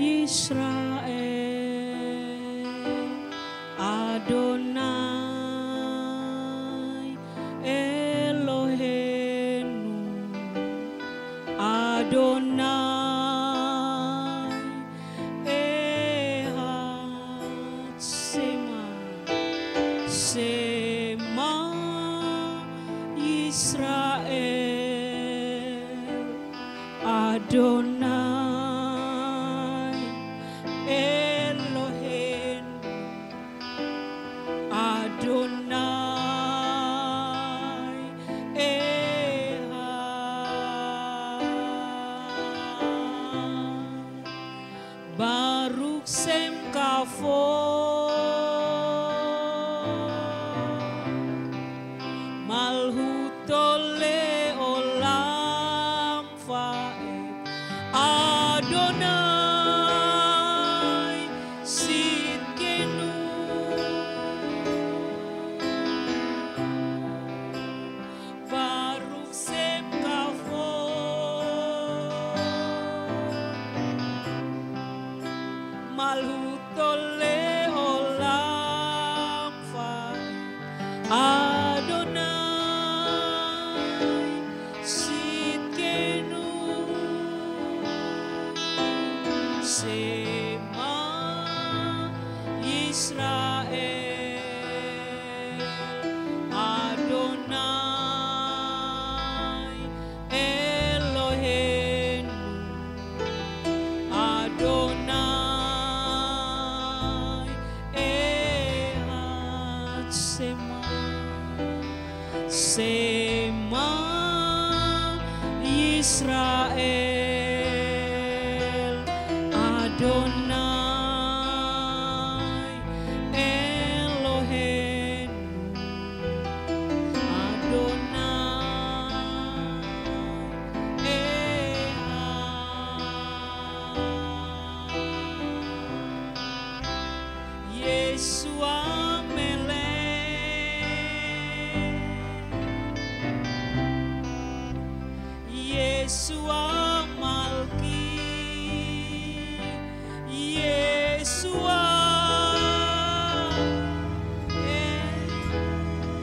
Israel, Adonai Eloheinu, Adonai Ehad Shema, Shema Israel, Adonai Eloheinu, Adonai Ehad. Baruch Shem Kavod, Malhuto leolam vaed, Adonai Sidkenu, Baruch Shem Kavod, Malhuto leolam vaed, Adonai Sidkenu, Shema Israel, Adonai Eloheinu, Adonai Ehad Shema, Shema Israel, Adonai Eloheinu, Adonai Ehad. Yeshua Yeshua Malki, Yeshua,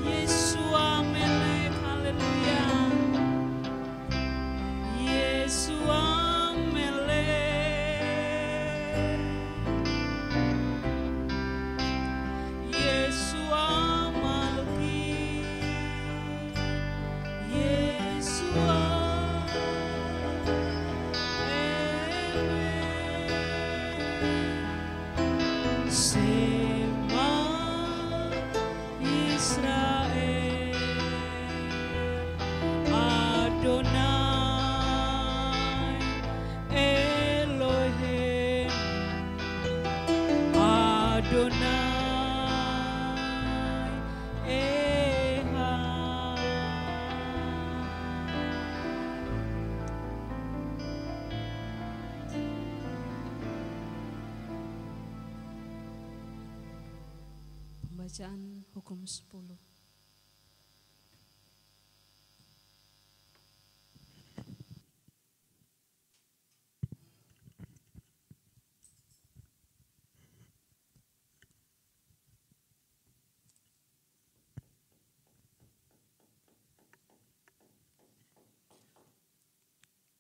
Yeshua Melek, haleluya, Yeshua Melek, Yeshua Malki, Yeshua. Shema Israel, Adonai Eloheinu, Adonai Ehad. Pembacaan Hukum 10.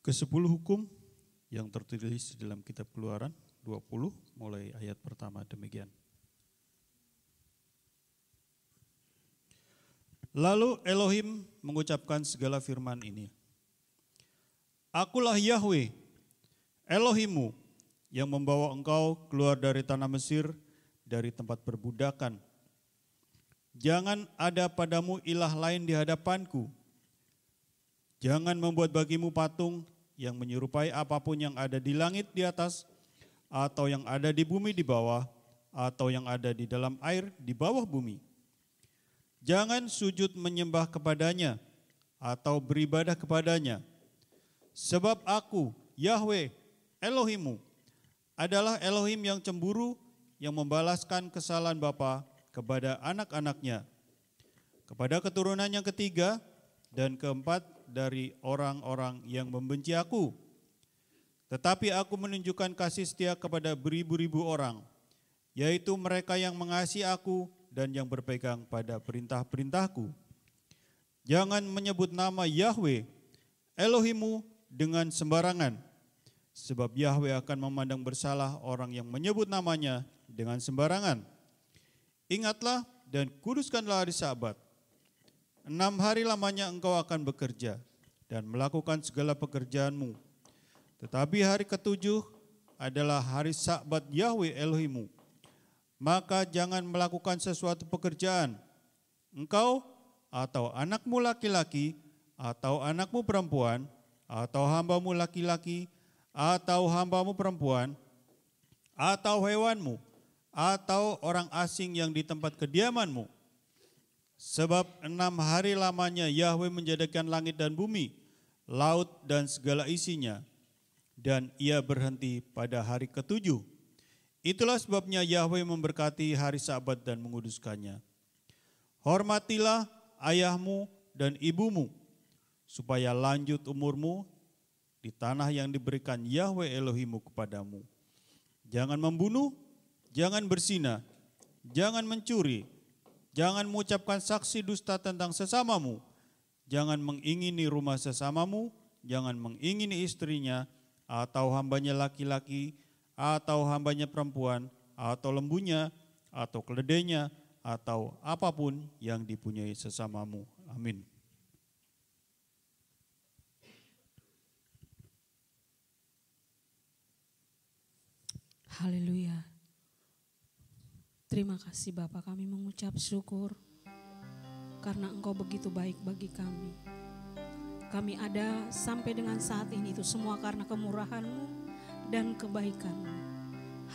Ke-10 hukum yang tertulis di dalam kitab Keluaran 20 mulai ayat pertama demikian. Lalu Elohim mengucapkan segala firman ini. Akulah Yahweh, Elohimmu, yang membawa engkau keluar dari tanah Mesir, dari tempat perbudakan. Jangan ada padamu ilah lain di hadapanku. Jangan membuat bagimu patung yang menyerupai apapun yang ada di langit di atas, atau yang ada di bumi di bawah, atau yang ada di dalam air di bawah bumi. Jangan sujud menyembah kepadanya, atau beribadah kepadanya. Sebab aku, Yahweh, Elohimmu, adalah Elohim yang cemburu, yang membalaskan kesalahan bapa kepada anak-anaknya, kepada keturunan yang ketiga dan keempat dari orang-orang yang membenci aku, Tetapi aku menunjukkan kasih setia kepada beribu-ribu orang, yaitu mereka yang mengasihi aku dan yang berpegang pada perintah-perintahku. Jangan menyebut nama Yahweh, Elohimmu dengan sembarangan, sebab Yahweh akan memandang bersalah orang yang menyebut namanya dengan sembarangan. Ingatlah dan kuduskanlah hari Sabat. 6 hari lamanya engkau akan bekerja dan melakukan segala pekerjaanmu. Tetapi hari ketujuh adalah hari Sabat Yahweh Elohimmu. Maka jangan melakukan sesuatu pekerjaan, engkau atau anakmu laki-laki atau anakmu perempuan atau hambamu laki-laki atau hambamu perempuan atau hewanmu atau orang asing yang di tempat kediamanmu. Sebab 6 hari lamanya Yahweh menjadikan langit dan bumi, laut dan segala isinya, dan ia berhenti pada hari ketujuh. Itulah sebabnya Yahweh memberkati hari Sabat dan menguduskannya. Hormatilah ayahmu dan ibumu, supaya lanjut umurmu di tanah yang diberikan Yahweh Elohimmu kepadamu. Jangan membunuh, jangan berzina, jangan mencuri, jangan mengucapkan saksi dusta tentang sesamamu, jangan mengingini rumah sesamamu, jangan mengingini istrinya, atau hambanya laki-laki, atau hambanya perempuan, atau lembunya, atau keledainya, atau apapun yang dipunyai sesamamu. Amin. Haleluya. Terima kasih Bapa, kami mengucap syukur karena Engkau begitu baik bagi kami. Kami ada sampai dengan saat ini itu semua karena kemurahan-Mu dan kebaikan-Mu.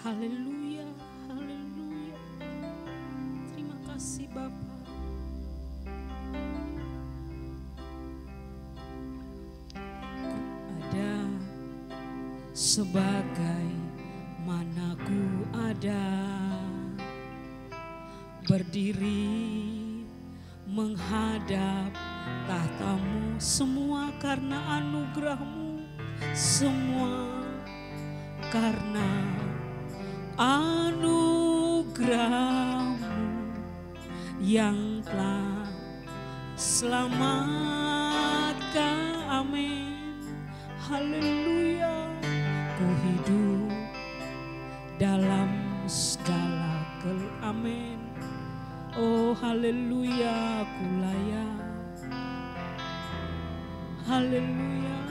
Haleluya, haleluya. Terima kasih Bapa. Ku ada sebagai mana ku ada, berdiri menghadap tahta-Mu, semua karena anugerah-Mu, semua karena anugerah-Mu yang telah selamatkan. Amin. Haleluya. Ku hidup dalam segala amin. Oh haleluya, ku layak. Haleluya.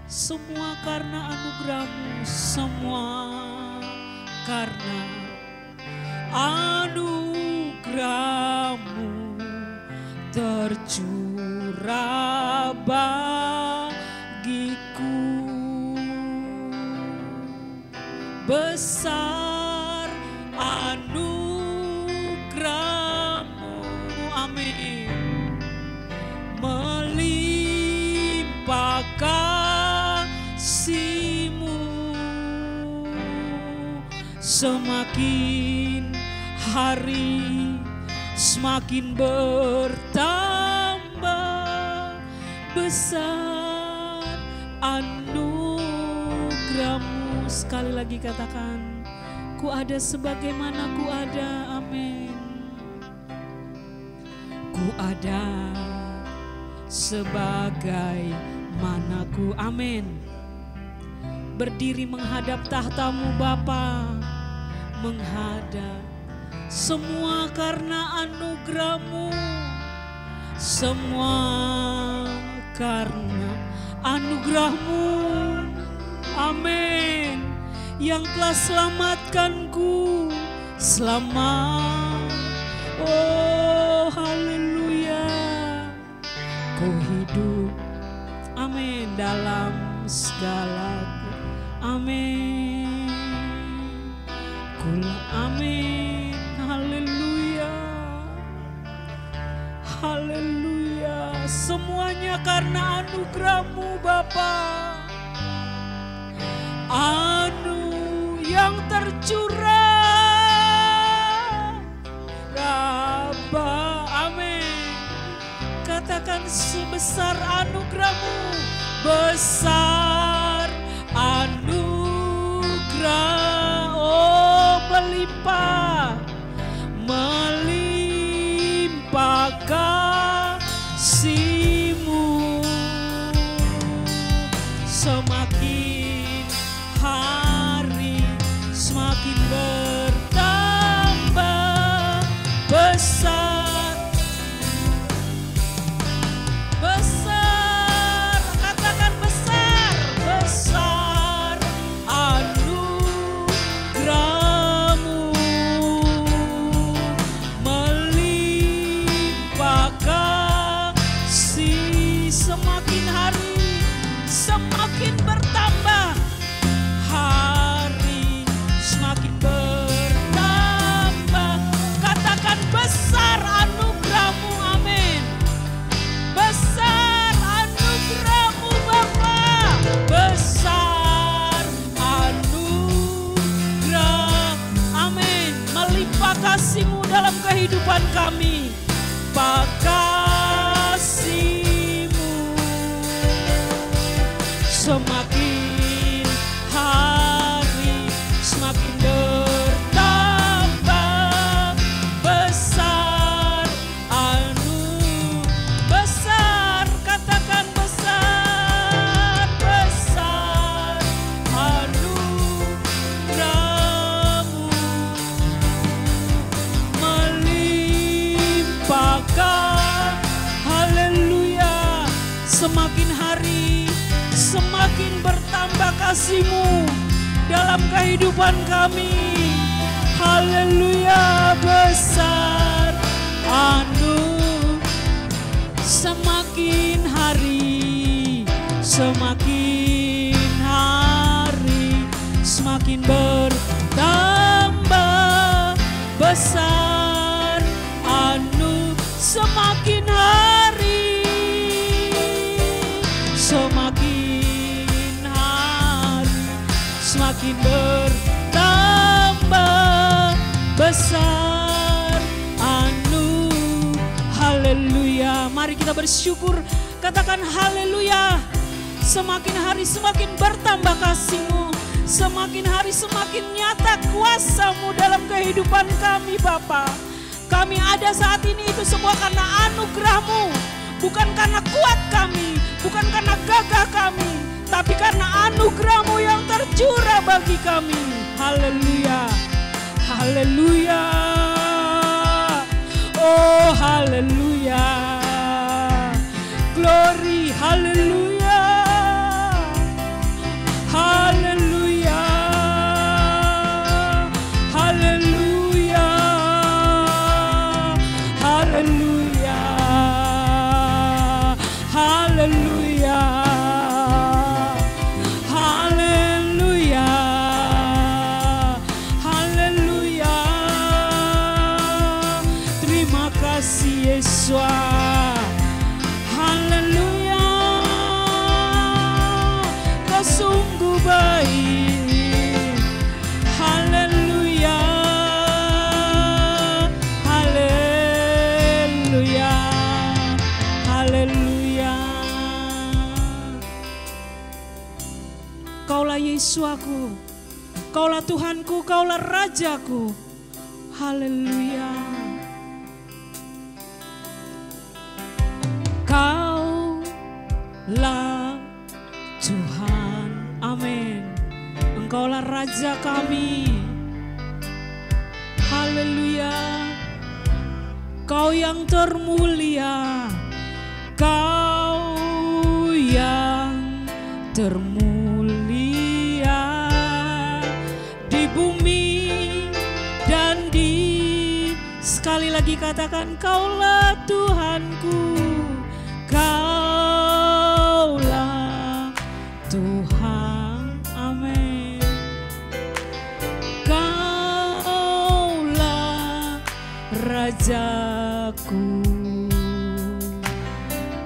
Semua karena anugerah-Mu, semua karena anugerah-Mu tercurah bagiku. Besar anugerah-Mu, amin. Melimpah kasih-Mu, semakin hari semakin bertambah. Besar anugerah-Mu. Sekali lagi katakan, ku ada sebagaimana ku ada, amin. Ku ada sebagai mana ku, amin. Berdiri menghadap tahta-Mu Bapa, menghadap, semua karena anugerah-Mu, semua karena anugerah-Mu, amin. Yang telah selamatkanku, selamat. Oh haleluya. Ku hidup, amin, dalam segala, amin. Kula, amin. Haleluya. Haleluya. Semuanya karena anugerah-Mu Bapa. Yang tercurah Rabbah, amin. Katakan sebesar anugerah-Mu, besar dalam kehidupan kami. Kasih-Mu semakin hari semakin bertambah besar, besar, katakan besar, besar anugerah-Mu melimpahkan. Haleluya, semakin hari semakin bertambah kasih-Mu dalam kehidupan kami. Haleluya, besar semakin hari semakin bertambah besar semakin hari semakin bertambah besar haleluya. Mari kita bersyukur, katakan haleluya. Semakin hari semakin bertambah kasih-Mu, semakin hari semakin nyata kuasa-Mu dalam kehidupan kami Bapa. Kami ada saat ini itu semua karena anugerah-Mu, bukan karena kuat kami, bukan karena gagah kami, tapi karena anugerah-Mu yang tercurah bagi kami. Haleluya, haleluya, oh haleluya, glory, haleluya, haleluya, haleluya, haleluya, haleluya, haleluya, haleluya. Terima kasih Yesus. Haleluya, Kau sungguh baik. Haleluya, haleluya, haleluya. Kaulah Yesus aku, Kaulah Tuhanku, Kaulah Rajaku. Haleluya. Kaulah Tuhan, amin. Engkaulah Raja kami. Haleluya. Kau yang termulia, Kau yang termulia di bumi dan di, sekali lagi katakan, Kaulah Tuhanku, Kaulah Tuhan, amin. Kaulah Rajaku,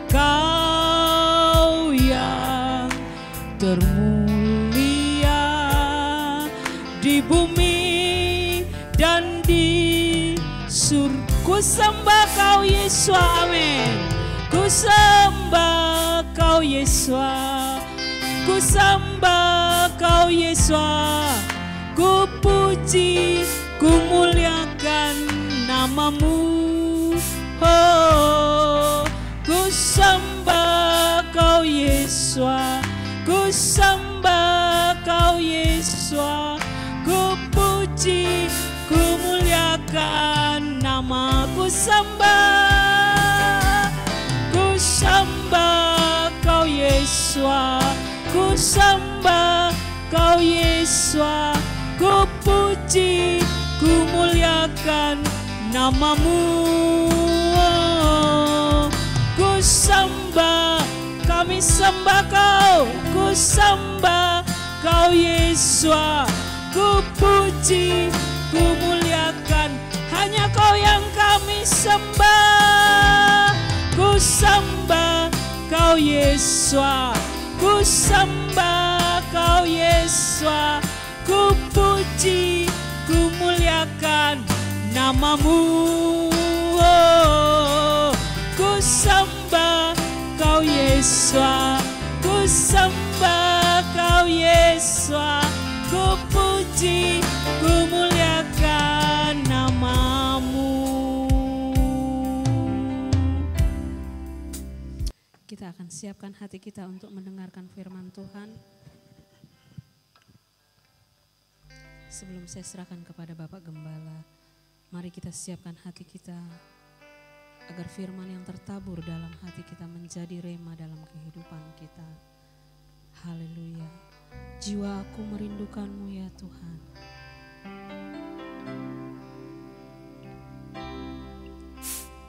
Kau yang termulia di bumi dan di surga. Ku sembah Kau Yesus, amin. Ku sembah Kau Yesus, ku sembah Kau Yesus, ku puji, ku muliakan nama-Mu. Oh, ku sembah Kau Yesus, ku sembah Kau Yesus, ku puji, ku muliakan nama-Ku. Sembah, ku sembah Kau Yesus, ku sembah Kau Yesus, ku puji, ku muliakan nama-Mu. Ku sembah, kami sembah Kau, ku sembah Kau Yesus, ku puji, ku muliakan, hanya Kau yang kami sembah. Ku sembah Kau Yesus, ku sembah Kau Yesus, ku puji, ku muliakan namamu. Oh, ku sembah kau Yesus, ku sembah kau Yesus, ku puji, ku muliakan namamu. Kita akan siapkan hati kita untuk mendengarkan firman Tuhan. Sebelum saya serahkan kepada Bapak Gembala, mari kita siapkan hati kita agar firman yang tertabur dalam hati kita menjadi rema dalam kehidupan kita. Haleluya. Jiwa aku merindukanmu ya Tuhan.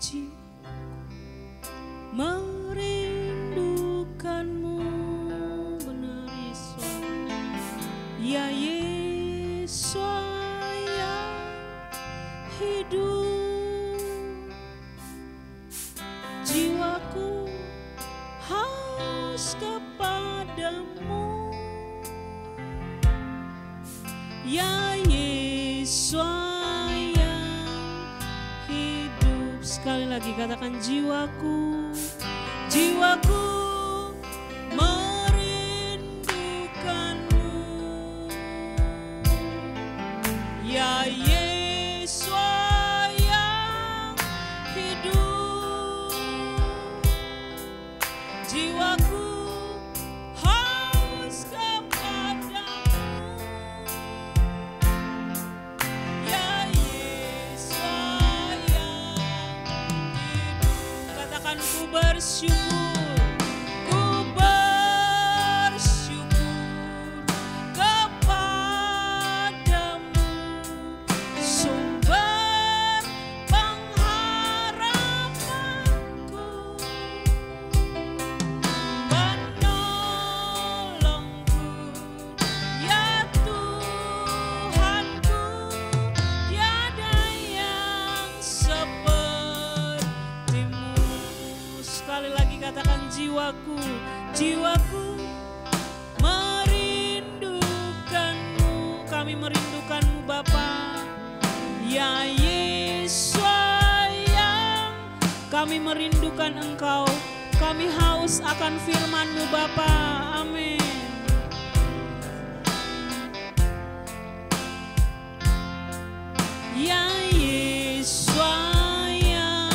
Jiwaku merindukanmu, benar Yesus. Ya Yesus yang hidup, jiwaku haus kepadamu. Ya Yesus yang hidup. Sekali lagi katakan jiwaku, jiwaku merindukanmu. Ya Yesus yang hidup, jiwaku haus kepadamu. Ya Yesus yang hidup. Katakan ku bersyukur, ku bersyukur kepadamu, sumber pengharapanku, menolongku, ya Tuhanku, tiada yang sepertimu. Sekali lagi katakan jiwaku, jiwaku merindukanmu. Kami merindukanmu Bapa. Ya Yesus yang kami merindukan Engkau. Kami haus akan firman-Mu Bapa. Amin. Ya Yesus yang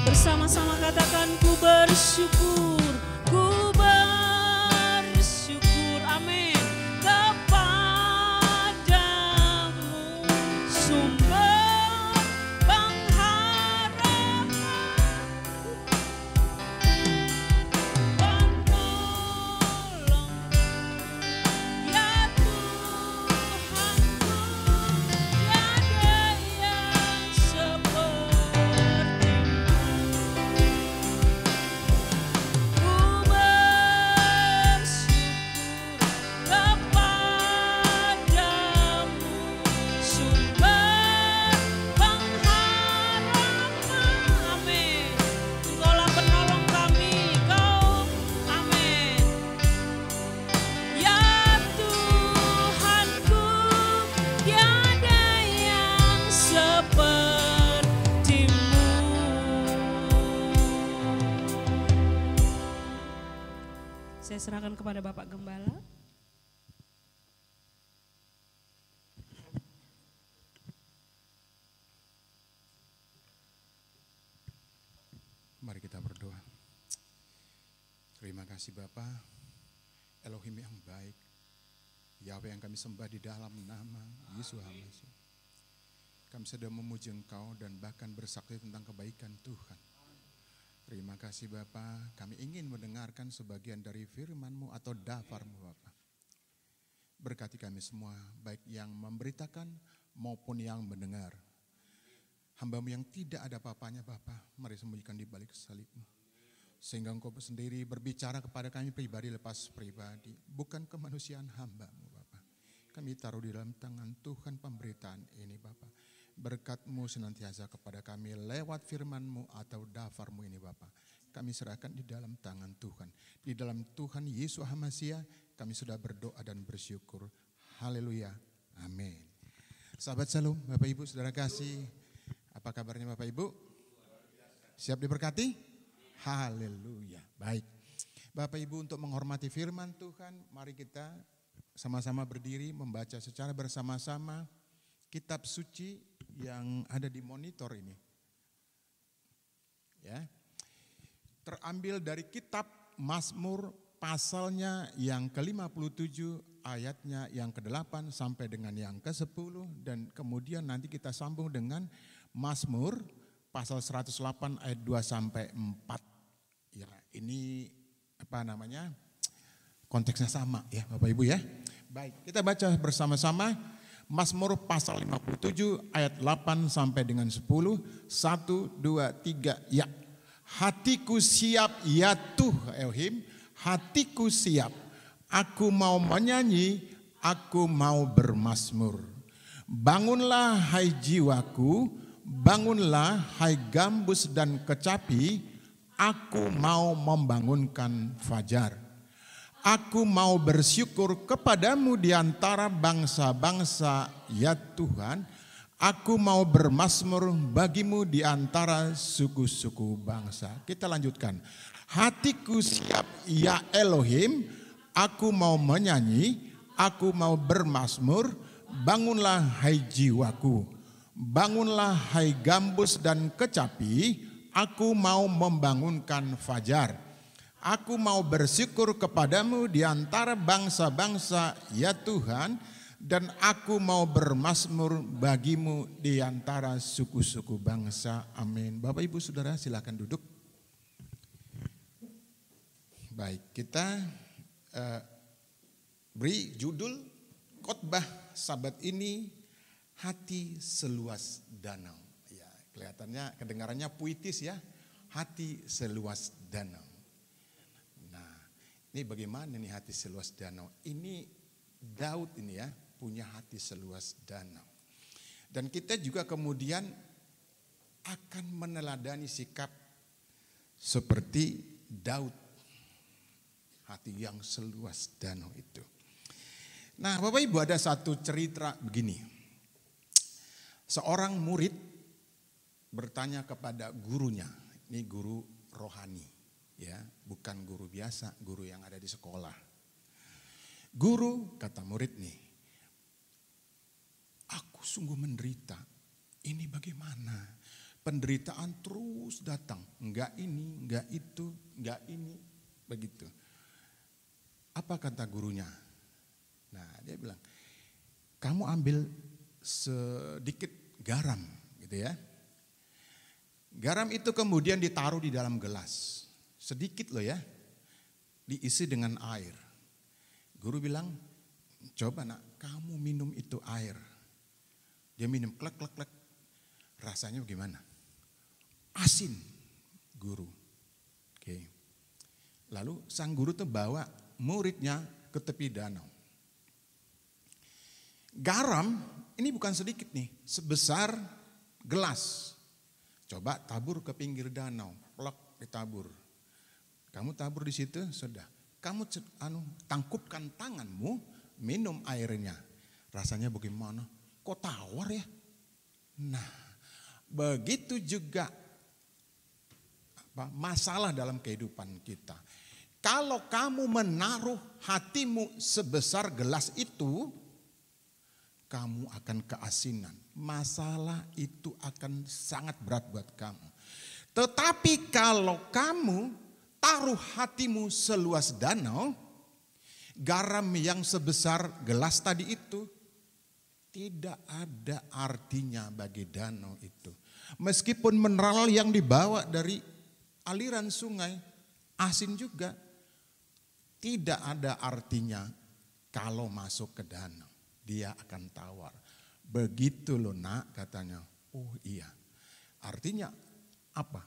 bersama-sama katakan ku bersyukur, ku bersyukur, amin, kepadamu, sumber pengharapanku, penolongku, ya Tuhanku, tiada yang sepertimu. Ku bersyukur kepadamu, sumber pengharapan. Amin. Engkaulah penolong kami, Kau. Amin. Ya Tuhanku, tiada yang sepertimu. Saya serahkan kepada Bapak Gembala. Mari kita berdoa. Terima kasih Bapa, Elohim yang baik, Yahweh yang kami sembah di dalam nama Yesus Hamasi. Kami sedang memuji Engkau dan bahkan bersaksi tentang kebaikan Tuhan. Terima kasih Bapa, kami ingin mendengarkan sebagian dari firman-Mu atau dafar-Mu Bapa. Berkati kami semua, baik yang memberitakan maupun yang mendengar. Hamba-Mu yang tidak ada apa-apanya Bapa, mari sembunyikan di balik salib-Mu. Sehingga Engkau sendiri berbicara kepada kami pribadi lepas pribadi, bukan kemanusiaan hamba-Mu Bapa. Kami taruh di dalam tangan Tuhan pemberitaan ini Bapa. Berkat-Mu senantiasa kepada kami lewat firman-Mu atau dafar-Mu ini Bapa. Kami serahkan di dalam tangan Tuhan. Di dalam Tuhan Yesus Hamasiah kami sudah berdoa dan bersyukur. Haleluya. Amin. Sahabat Shalom, Bapak Ibu, Saudara kasih. Apa kabarnya Bapak Ibu? Siap diberkati? Haleluya. Baik. Bapak Ibu, untuk menghormati firman Tuhan, mari kita sama-sama berdiri membaca secara bersama-sama kitab suci yang ada di monitor ini. Ya. Terambil dari kitab Mazmur pasalnya yang ke-57, ayatnya yang ke-8 sampai dengan yang ke-10, dan kemudian nanti kita sambung dengan Mazmur pasal 108 ayat 2 sampai 4. Ya, ini konteksnya sama ya Bapak Ibu ya. Baik, kita baca bersama-sama Mazmur pasal 57 ayat 8 sampai dengan 10. 1, 2, 3, ya. Hatiku siap ya Tuhan Elohim, hatiku siap. Aku mau menyanyi, aku mau bermazmur. Bangunlah hai jiwaku, bangunlah hai gambus dan kecapi, aku mau membangunkan fajar. Aku mau bersyukur kepadamu di antara bangsa-bangsa ya Tuhan. Aku mau bermazmur bagimu di antara suku-suku bangsa. Kita lanjutkan. Hatiku siap ya Elohim, aku mau menyanyi, aku mau bermazmur. Bangunlah hai jiwaku, bangunlah hai gambus dan kecapi, aku mau membangunkan fajar. Aku mau bersyukur kepadamu di antara bangsa-bangsa ya Tuhan, dan aku mau bermazmur bagimu di antara suku-suku bangsa. Amin. Bapak Ibu Saudara silakan duduk. Baik, kita beri judul khotbah sabat ini, hati seluas danau. Ya, kelihatannya kedengarannya puitis ya, hati seluas danau. Nah, ini bagaimana nih hati seluas danau? Ini Daud ini ya, punya hati seluas danau. Dan kita juga kemudian akan meneladani sikap seperti Daud. Hati yang seluas danau itu. Nah Bapak Ibu, ada satu cerita begini. Seorang murid bertanya kepada gurunya. Ini guru rohani ya, bukan guru biasa, guru yang ada di sekolah. Guru, kata murid nih, aku sungguh menderita. Ini bagaimana? Penderitaan terus datang. Enggak ini, enggak itu, enggak ini, begitu. Apa kata gurunya? Nah dia bilang, kamu ambil sedikit garam gitu ya. Garam itu kemudian ditaruh di dalam gelas. Sedikit loh ya, diisi dengan air. Guru bilang, coba nak kamu minum itu air. Dia minum klek klek klek. Rasanya bagaimana? Asin, guru. Oke. Lalu sang guru tuh bawa muridnya ke tepi danau. Garam ini bukan sedikit nih, sebesar gelas. Coba tabur ke pinggir danau, plok ditabur. Kamu tabur di situ, sudah. Kamu tangkupkan tanganmu, minum airnya. Rasanya bagaimana? Kok tawar ya? Nah, begitu juga masalah dalam kehidupan kita. Kalau kamu menaruh hatimu sebesar gelas itu, kamu akan keasinan. Masalah itu akan sangat berat buat kamu. Tetapi kalau kamu taruh hatimu seluas danau, garam yang sebesar gelas tadi itu tidak ada artinya bagi danau itu. Meskipun mineral yang dibawa dari aliran sungai, asin juga, tidak ada artinya kalau masuk ke danau. Dia akan tawar. Begitu loh nak, katanya. Oh iya. Artinya apa?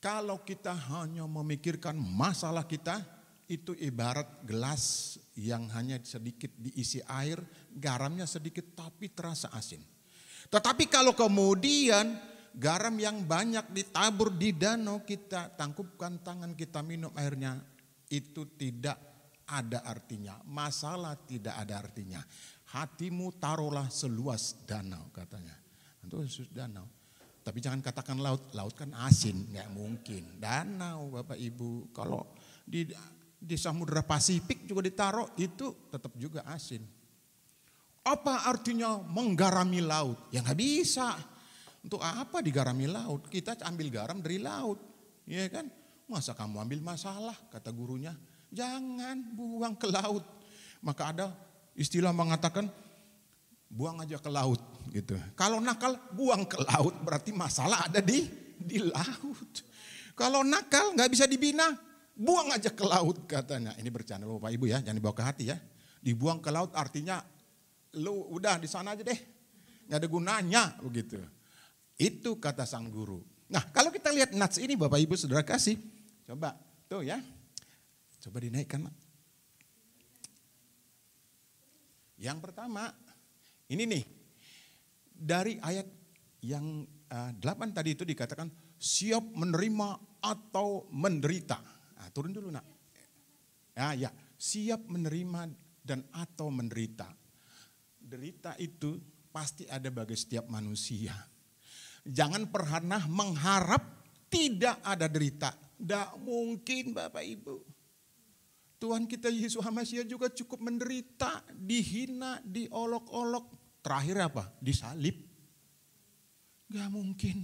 Kalau kita hanya memikirkan masalah kita, itu ibarat gelas yang hanya sedikit diisi air, garamnya sedikit tapi terasa asin. Tetapi kalau kemudian garam yang banyak ditabur di danau, kita tangkupkan tangan, kita minum airnya, itu tidak ada artinya, masalah tidak ada artinya. Hatimu taruhlah seluas danau katanya. Itu seluas danau. Tapi jangan katakan laut, laut kan asin, nggak mungkin. Danau Bapak Ibu, kalau di Samudra Pasifik juga ditaruh itu tetap juga asin. Apa artinya menggarami laut? Ya nggak bisa. Untuk apa digarami laut? Kita ambil garam dari laut, ya kan? Masa kamu ambil masalah, kata gurunya. Jangan buang ke laut. Maka ada istilah mengatakan buang aja ke laut gitu. Kalau nakal buang ke laut berarti masalah ada di laut. Kalau nakal nggak bisa dibina, buang aja ke laut katanya. Ini bercanda Bapak Ibu ya, jangan dibawa ke hati ya. Dibuang ke laut artinya lu udah di sana aja deh, nggak ada gunanya begitu. Itu kata sang guru. Nah kalau kita lihat nats ini Bapak Ibu Saudara kasih, coba tuh ya, coba dinaikkan. Yang pertama, ini nih, dari ayat yang 8 tadi itu dikatakan siap menerima atau menderita. Nah, turun dulu nak. Ya, siap menerima dan atau menderita. Derita itu pasti ada bagi setiap manusia. Jangan pernah mengharap tidak ada derita. Tidak mungkin Bapak Ibu. Tuhan kita Yesus Hamasiah juga cukup menderita, dihina, diolok-olok. Terakhir apa? Disalib. Gak mungkin.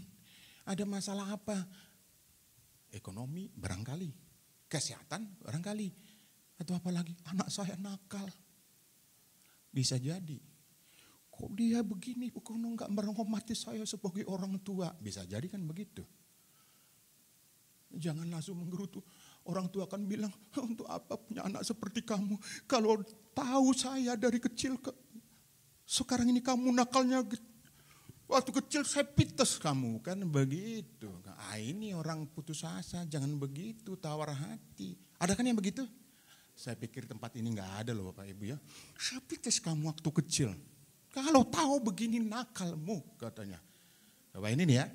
Ada masalah apa? Ekonomi barangkali. Kesehatan barangkali. Atau apa lagi? Anak saya nakal. Bisa jadi. Kok dia begini? Kok gak menghormati saya sebagai orang tua? Bisa jadi kan begitu. Jangan langsung menggerutu. Orang tua akan bilang, untuk apa punya anak seperti kamu? Kalau tahu saya dari kecil, sekarang ini kamu nakalnya, waktu kecil saya pites kamu. Kan begitu. Ini orang putus asa, jangan begitu, tawar hati. Ada kan yang begitu? Saya pikir tempat ini gak ada loh Bapak Ibu ya. Saya pites kamu waktu kecil. Kalau tahu begini nakalmu katanya. Bapak ini nih ya.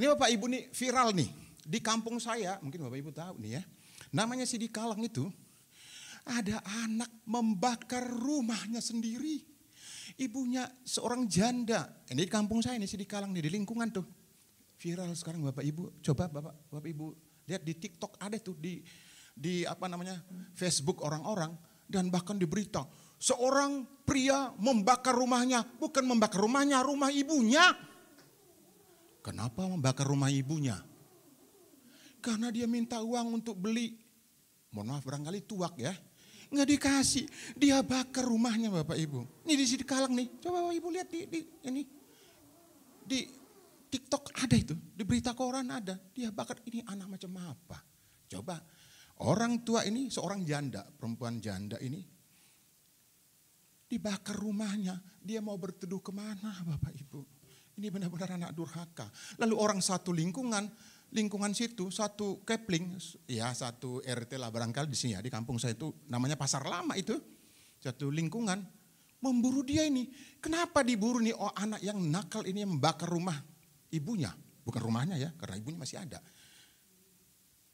Ini Bapak Ibu nih viral nih. Di kampung saya, mungkin Bapak Ibu tahu nih ya. Namanya Sidikalang itu. Ada anak membakar rumahnya sendiri. Ibunya seorang janda. Ini di kampung saya nih Sidikalang nih, di lingkungan tuh. Viral sekarang Bapak Ibu. Coba Bapak Ibu lihat di TikTok ada tuh. Di apa namanya Facebook orang-orang. Dan bahkan di berita. Seorang pria membakar rumahnya. Bukan membakar rumahnya, rumah ibunya. Kenapa membakar rumah ibunya? Karena dia minta uang untuk beli, mohon maaf barangkali tuak ya. Nggak dikasih, dia bakar rumahnya Bapak Ibu. Ini di Sidikalang nih, coba Bapak Ibu lihat di TikTok ada itu, di berita koran ada. Dia bakar, ini anak macam apa? Coba, orang tua ini seorang janda, perempuan janda ini. Dibakar rumahnya, dia mau berteduh kemana Bapak Ibu? Ini benar-benar anak durhaka. Lalu orang satu lingkungan situ, satu kepling, ya satu RT lah barangkali di sini ya, di kampung saya itu namanya Pasar Lama itu. Satu lingkungan, memburu dia ini. Kenapa diburu nih anak yang nakal ini yang membakar rumah ibunya? Bukan rumahnya ya, karena ibunya masih ada.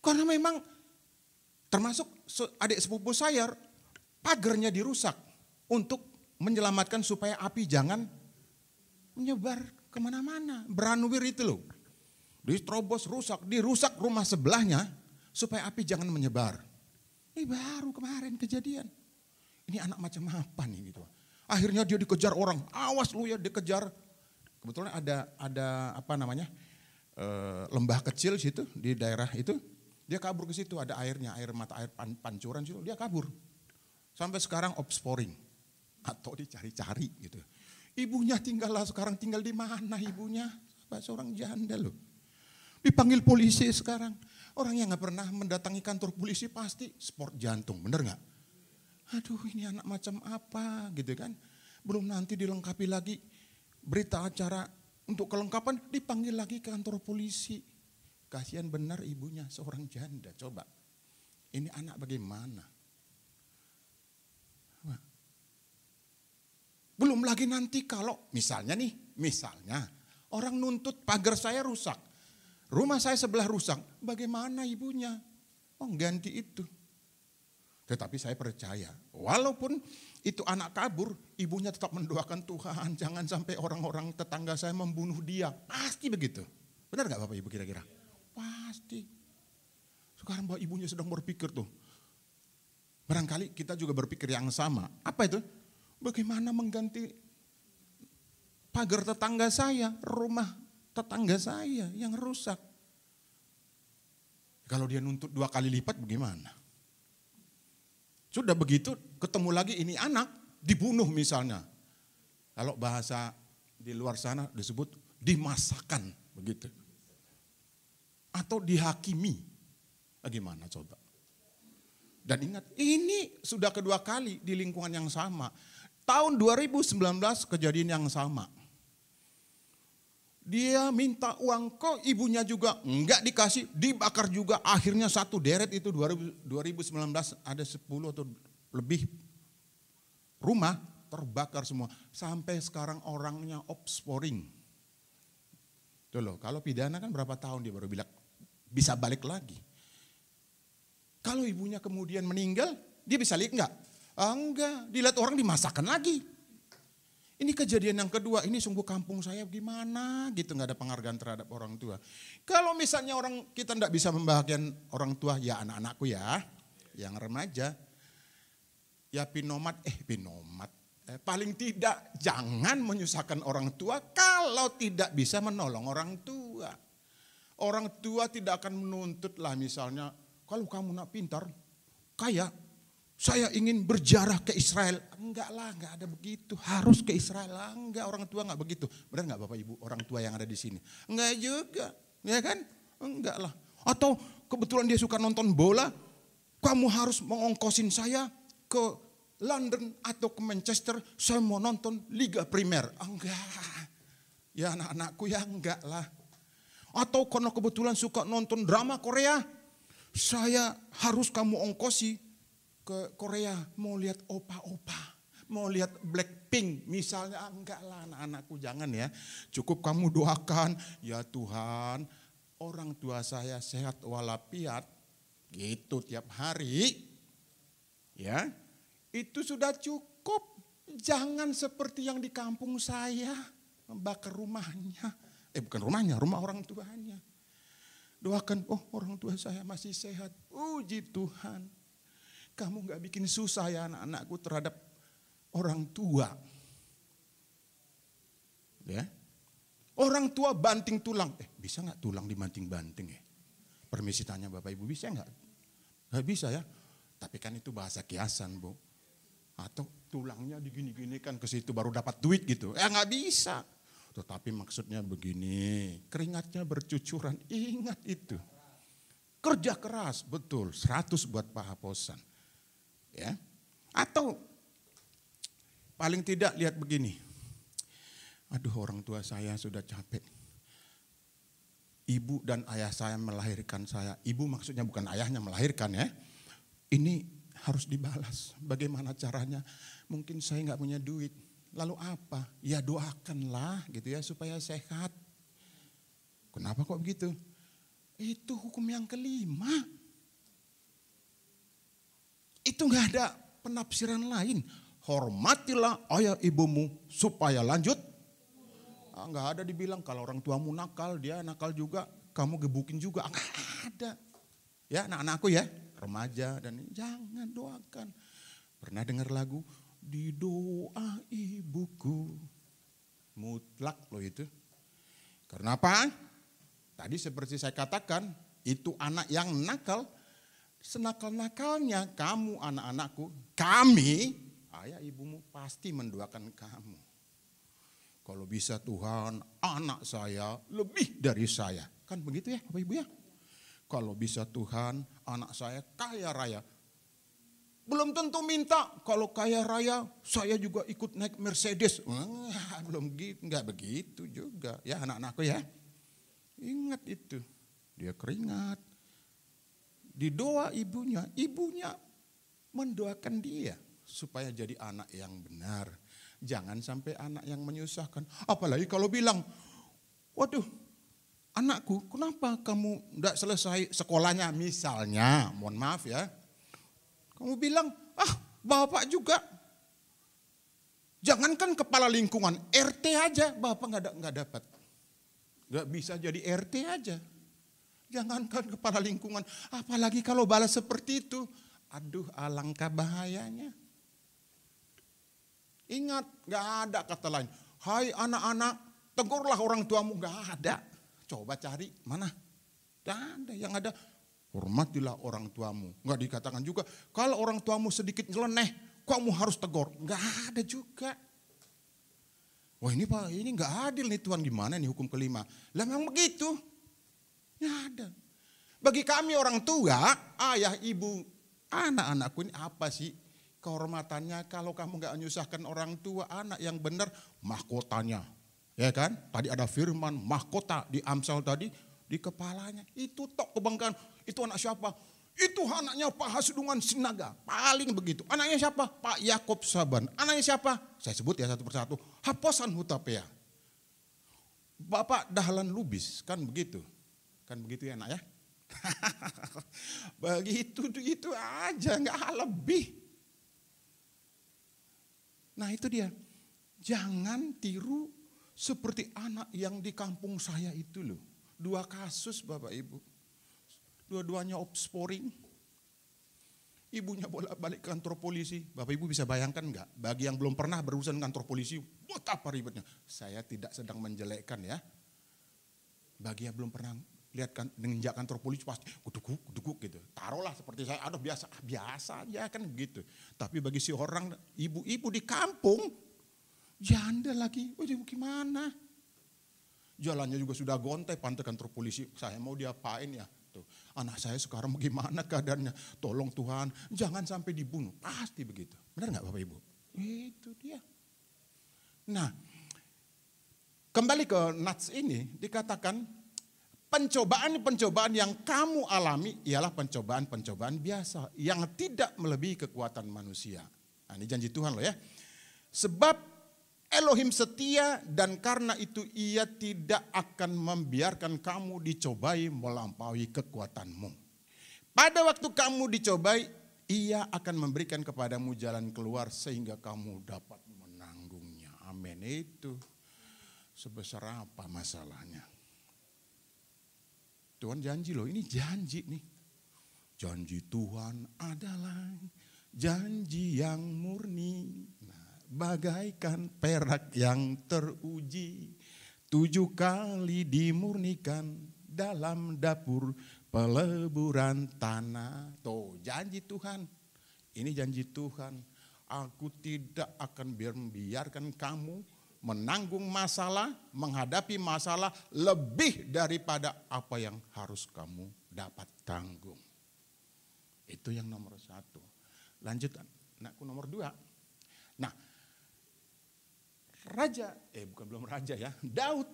Karena memang termasuk adik sepupu saya, pagarnya dirusak untuk menyelamatkan supaya api jangan menyebar kemana-mana. Branwir itu loh. Diterobos rusak, dirusak rumah sebelahnya supaya api jangan menyebar. Ini baru kemarin kejadian. Ini anak macam apa nih gitu. Akhirnya dia dikejar orang, awas lu ya dikejar. Kebetulan ada apa namanya lembah kecil situ di daerah itu. Dia kabur ke situ, ada airnya, air mata air pancuran situ, dia kabur. Sampai sekarang opsporing atau dicari-cari gitu. Ibunya sekarang tinggal di mana ibunya? Seorang janda loh. Dipanggil polisi sekarang. Orang yang gak pernah mendatangi kantor polisi pasti sport jantung, bener gak? Aduh ini anak macam apa gitu kan. Belum nanti dilengkapi lagi berita acara untuk kelengkapan dipanggil lagi ke kantor polisi. Kasihan benar ibunya seorang janda, coba. Ini anak bagaimana? Belum lagi nanti kalau misalnya orang nuntut pagar saya rusak. Rumah saya sebelah rusak, bagaimana ibunya? Oh ganti itu. Tetapi saya percaya, walaupun itu anak kabur, ibunya tetap mendoakan Tuhan, jangan sampai orang-orang tetangga saya membunuh dia. Pasti begitu. Benar gak Bapak Ibu kira-kira? Pasti. Sekarang Bapak Ibunya sedang berpikir tuh. Barangkali kita juga berpikir yang sama. Apa itu? Bagaimana mengganti pagar tetangga saya, rumah tetangga saya yang rusak. Kalau dia nuntut 2 kali lipat bagaimana? Sudah begitu ketemu lagi ini anak dibunuh misalnya. Kalau bahasa di luar sana disebut dimasakan begitu. Atau dihakimi. Bagaimana coba? Dan ingat ini sudah kedua kali di lingkungan yang sama. Tahun 2019 kejadian yang sama. Dia minta uang kok ibunya juga enggak dikasih, dibakar juga. Akhirnya satu deret itu 2019 ada 10 atau lebih rumah terbakar semua. Sampai sekarang orangnya offshoring. Tuh loh, kalau pidana kan berapa tahun dia baru bilang bisa balik lagi. Kalau ibunya kemudian meninggal, dia bisa lihat enggak? Enggak, dilihat orang dimasakkan lagi. Ini kejadian yang kedua, ini sungguh kampung saya gimana gitu, nggak ada penghargaan terhadap orang tua. Kalau misalnya kita nggak bisa membahagiakan orang tua, ya anak-anakku ya, yang remaja, ya pinomat, paling tidak jangan menyusahkan orang tua kalau tidak bisa menolong orang tua. Orang tua tidak akan menuntut lah misalnya, kalau kamu nak pintar, kaya, saya ingin berjarah ke Israel. Enggak lah, enggak ada begitu. Harus ke Israel. Enggak, orang tua enggak begitu. Benar enggak Bapak Ibu, orang tua yang ada di sini? Enggak juga, ya kan? Enggak lah. Atau kebetulan dia suka nonton bola, kamu harus mengongkosin saya ke London atau ke Manchester, saya mau nonton Liga Primer. Enggak. Ya anak-anakku ya enggak lah. Atau karena kebetulan suka nonton drama Korea, saya harus kamu ongkosi ke Korea, mau lihat opa-opa, mau lihat Blackpink misalnya. Enggak lah anak-anakku, jangan ya. Cukup kamu doakan, ya Tuhan orang tua saya sehat walafiat, gitu tiap hari. Ya, itu sudah cukup. Jangan seperti yang di kampung saya, membakar rumahnya. Bukan rumahnya, rumah orang tuanya. Doakan, oh orang tua saya masih sehat, puji Tuhan. Kamu gak bikin susah ya anak-anakku terhadap orang tua. Ya, orang tua banting tulang. Bisa gak tulang dibanting-banting ya? Permisi tanya Bapak Ibu, bisa gak? Gak bisa ya. Tapi kan itu bahasa kiasan Bu. Atau tulangnya digini-ginikan ke situ baru dapat duit gitu. Gak bisa. Tetapi maksudnya begini, keringatnya bercucuran, ingat itu. Kerja keras, betul, 100 buat Pak Haposan. Ya, atau paling tidak lihat begini, aduh orang tua saya sudah capek, ibu dan ayah saya melahirkan saya, ibu maksudnya bukan ayahnya melahirkan ya, ini harus dibalas, bagaimana caranya, mungkin saya nggak punya duit, lalu apa, ya doakanlah gitu ya supaya sehat. Kenapa kok begitu? Itu hukum yang kelima. Itu gak ada penafsiran lain. Hormatilah ayah ibumu supaya lanjut. Gak ada dibilang kalau orang tuamu nakal, dia nakal juga, kamu gebukin juga. Gak ada. Ya anak-anakku ya, remaja dan jangan doakan. Pernah dengar lagu, di doa ibuku. Mutlak loh itu. Karena apa? Tadi seperti saya katakan, itu anak yang nakal. Senakal-nakalnya kamu anak-anakku, kami, ayah ibumu pasti mendoakan kamu. Kalau bisa Tuhan, anak saya lebih dari saya. Kan begitu ya Bapak Ibu ya. Kalau bisa Tuhan, anak saya kaya raya. Belum tentu minta, kalau kaya raya saya juga ikut naik Mercedes. Belum gitu, enggak begitu juga. Ya anak-anakku ya. Ingat itu, dia keringat. Di doa ibunya mendoakan dia supaya jadi anak yang benar. Jangan sampai anak yang menyusahkan. Apalagi kalau bilang, waduh anakku kenapa kamu tidak selesai sekolahnya misalnya, mohon maaf ya. Kamu bilang, Bapak juga. Jangankan kepala lingkungan, RT aja Bapak nggak dapat. Nggak bisa jadi RT aja. Jangankan kepala lingkungan, apalagi kalau balas seperti itu. Aduh, alangkah bahayanya. Ingat, nggak ada kata lain. Hai anak-anak, tegurlah orang tuamu. Nggak ada. Coba cari, mana? Nggak ada. Yang ada, hormatilah orang tuamu. Nggak dikatakan juga, kalau orang tuamu sedikit nyeleneh, kamu harus tegur. Nggak ada juga. Wah ini Pak, ini nggak adil nih Tuhan, gimana nih hukum kelima? Lah memang begitu. Nggak ada. Bagi kami orang tua, ayah, ibu, anak-anakku ini apa sih kehormatannya kalau kamu nggak menyusahkan orang tua? Anak yang benar mahkotanya. Ya kan? Tadi ada firman mahkota di Amsal tadi, di kepalanya. Itu tok kebanggaan. Itu anak siapa? Itu anaknya Pak Hasudungan Sinaga, paling begitu. Anaknya siapa? Pak Yakob Saban. Anaknya siapa? Saya sebut ya satu persatu. Haposan Hutapea. Bapak Dahlan Lubis, kan begitu. Kan begitu ya nak ya. Begitu itu aja, nggak lebih. Nah itu dia. Jangan tiru seperti anak yang di kampung saya itu loh. 2 kasus Bapak Ibu. Dua-duanya opsporing. Ibunya bolak-balik kantor polisi. Bapak Ibu bisa bayangkan enggak? Bagi yang belum pernah berurusan kantor polisi, buat apa ribetnya? Saya tidak sedang menjelekkan ya. Bagi yang belum pernah lihat kan menginjak kantor polisi pasti kuduk gitu. Taruhlah seperti saya, aduh biasa aja kan begitu. Tapi bagi si orang ibu-ibu di kampung, janda lagi, gimana? Jalannya juga sudah gontai pantai kantor polisi. Saya mau diapain ya? Anak saya sekarang bagaimana keadaannya? Tolong Tuhan, jangan sampai dibunuh. Pasti begitu. Benar nggak Bapak Ibu? Itu dia. Nah, kembali ke Nats ini dikatakan pencobaan yang kamu alami ialah pencobaan biasa yang tidak melebihi kekuatan manusia. Nah, ini janji Tuhan loh ya. Sebab Elohim setia dan karena itu ia tidak akan membiarkan kamu dicobai melampaui kekuatanmu. Pada waktu kamu dicobai, ia akan memberikan kepadamu jalan keluar sehingga kamu dapat menanggungnya. Amin. Itu sebesar apa masalahnya. Tuhan janji loh, ini janji nih. Janji Tuhan adalah janji yang murni. Bagaikan perak yang teruji, 7 kali dimurnikan dalam dapur peleburan tanah. Tuh janji Tuhan, ini janji Tuhan. Aku tidak akan membiarkan kamu menanggung masalah, menghadapi masalah lebih daripada apa yang harus kamu dapat tanggung. Itu yang nomor 1. Lanjut anakku nomor 2. Nah, Daud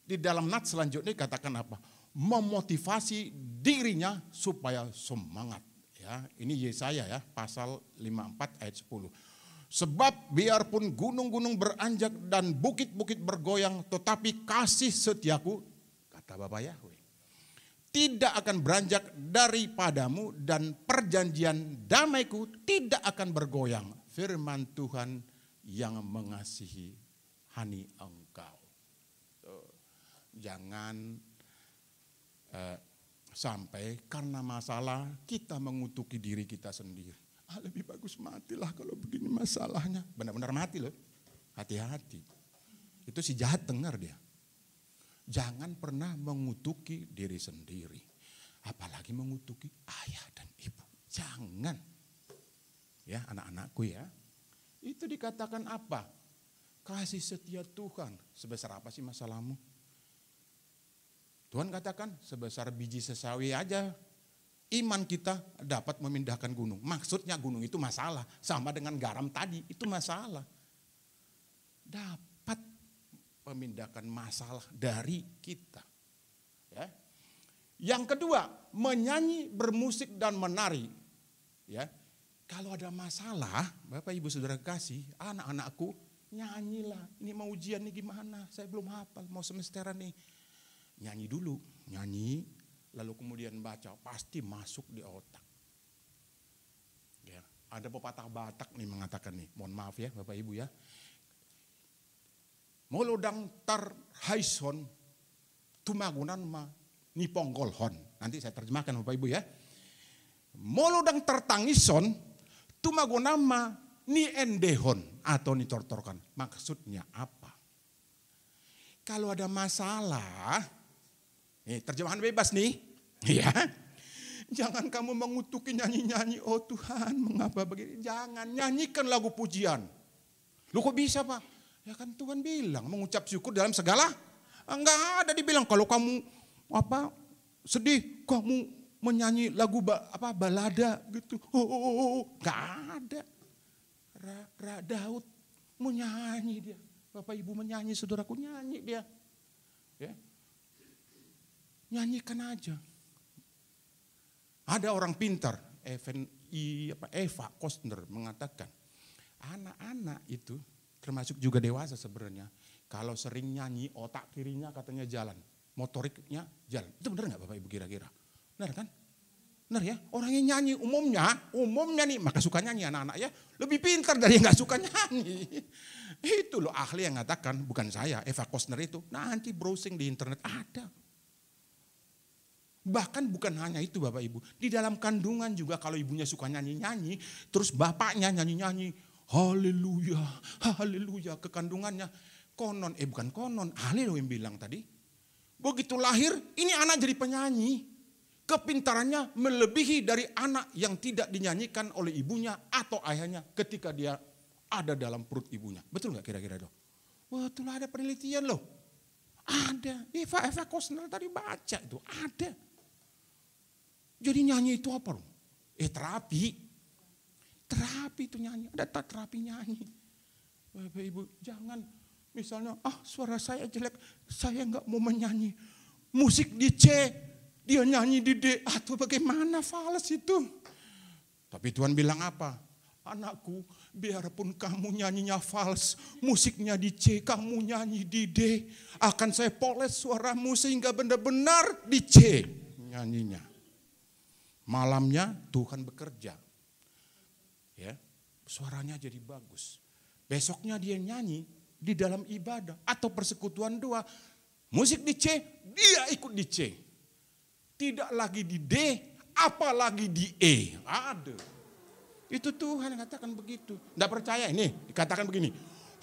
di dalam Nats selanjutnya katakan apa? Memotivasi dirinya supaya semangat. Ya, ini Yesaya ya, pasal 54 ayat 10. Sebab biarpun gunung-gunung beranjak dan bukit-bukit bergoyang, tetapi kasih setiaku, kata Bapa Yahweh, tidak akan beranjak daripadamu dan perjanjian damaiku tidak akan bergoyang. Firman Tuhan yang mengasihi hani engkau. Jangan sampai karena masalah kita mengutuki diri kita sendiri. Lebih bagus matilah kalau begini masalahnya. Benar-benar mati loh. Hati-hati. Itu si jahat dengar dia. Jangan pernah mengutuki diri sendiri. Apalagi mengutuki ayah dan ibu. Jangan. Ya anak-anakku ya. Itu dikatakan apa? Kasih setia Tuhan. Sebesar apa sih masalahmu? Tuhan katakan sebesar biji sesawi aja iman kita dapat memindahkan gunung. Maksudnya gunung itu masalah. Sama dengan garam tadi itu masalah. Dapat memindahkan masalah dari kita. Ya. Yang kedua, menyanyi, bermusik dan menari. Ya. Kalau ada masalah, Bapak Ibu Saudara kasih, anak-anakku nyanyilah. Ini mau ujian nih gimana? Saya belum hafal, mau semesteran nih. Nyanyi dulu, nyanyi, lalu kemudian baca, pasti masuk di otak. Ada pepatah Batak nih mengatakan nih, mohon maaf ya Bapak Ibu ya. Molodang tar haison tumagunan ma ni ponggolhon. Nanti saya terjemahkan Bapak Ibu ya. Molodang tertangison tumagunan ma ni endehon atau ni tortorkan. Maksudnya apa? Kalau ada masalah, terjemahan bebas nih, ya. Jangan kamu mengutuki nyanyi-nyanyi, oh Tuhan mengapa begini. Jangan, nyanyikan lagu pujian. Lu kok bisa Pak? Ya kan Tuhan bilang mengucap syukur dalam segala. Enggak ada dibilang kalau kamu sedih, kamu menyanyi lagu balada gitu. Enggak ada. Daud mau nyanyi dia. Bapak Ibu menyanyi, saudaraku nyanyi dia. Ya. Nyanyikan aja. Ada orang pintar, Eva Kostner mengatakan, anak-anak itu termasuk juga dewasa sebenarnya, kalau sering nyanyi otak kirinya katanya jalan, motoriknya jalan. Itu benar nggak Bapak Ibu kira-kira? Benar kan? Benar ya? Orang yang nyanyi umumnya nih, maka suka nyanyi anak-anak ya, lebih pintar dari yang nggak suka nyanyi. Itu loh ahli yang mengatakan, bukan saya, Eva Kostner itu. Nanti browsing di internet ada. Bahkan bukan hanya itu Bapak Ibu. Di dalam kandungan juga kalau ibunya suka nyanyi-nyanyi. Terus bapaknya nyanyi-nyanyi. Haleluya, haleluya ke kandungannya. Bukan konon, ahli loh yang bilang tadi. Begitu lahir ini anak jadi penyanyi. Kepintarannya melebihi dari anak yang tidak dinyanyikan oleh ibunya atau ayahnya ketika dia ada dalam perut ibunya. Betul gak kira-kira dong? Betul, ada penelitian loh. Ada, Eva Kostner tadi baca itu, ada. Jadi nyanyi itu apa loh? Terapi. Terapi itu nyanyi, ada terapi nyanyi. Bapak Ibu jangan misalnya, suara saya jelek, saya gak mau menyanyi. Musik di C, dia nyanyi di D, atau bagaimana fals itu. Tapi Tuhan bilang apa? Anakku, biarpun kamu nyanyinya fals, musiknya di C, kamu nyanyi di D, akan saya poles suaramu sehingga benar-benar di C nyanyinya. Malamnya Tuhan bekerja, ya, suaranya jadi bagus. Besoknya dia nyanyi di dalam ibadah atau persekutuan doa, musik di C, dia ikut di C. Tidak lagi di D, apalagi di E. Ada. Itu Tuhan yang katakan begitu. Tidak percaya ini, dikatakan begini.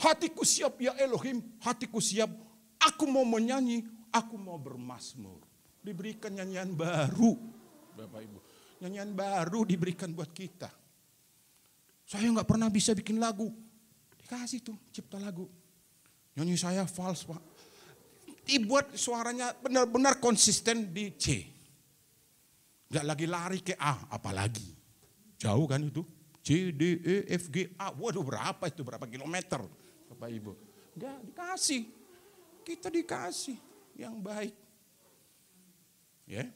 Hatiku siap ya Elohim, hatiku siap. Aku mau menyanyi, aku mau bermazmur. Diberikan nyanyian baru, Bapak Ibu. Nyanyian baru diberikan buat kita. Saya nggak pernah bisa bikin lagu. Dikasih tuh, cipta lagu. Nyanyi saya fals Pak. Dibuat suaranya benar-benar konsisten di C. Nggak lagi lari ke A, apalagi. Jauh kan itu. C, D, E, F, G, A. Waduh berapa itu, berapa kilometer Bapak Ibu. Enggak, dikasih. Kita dikasih yang baik. Ya.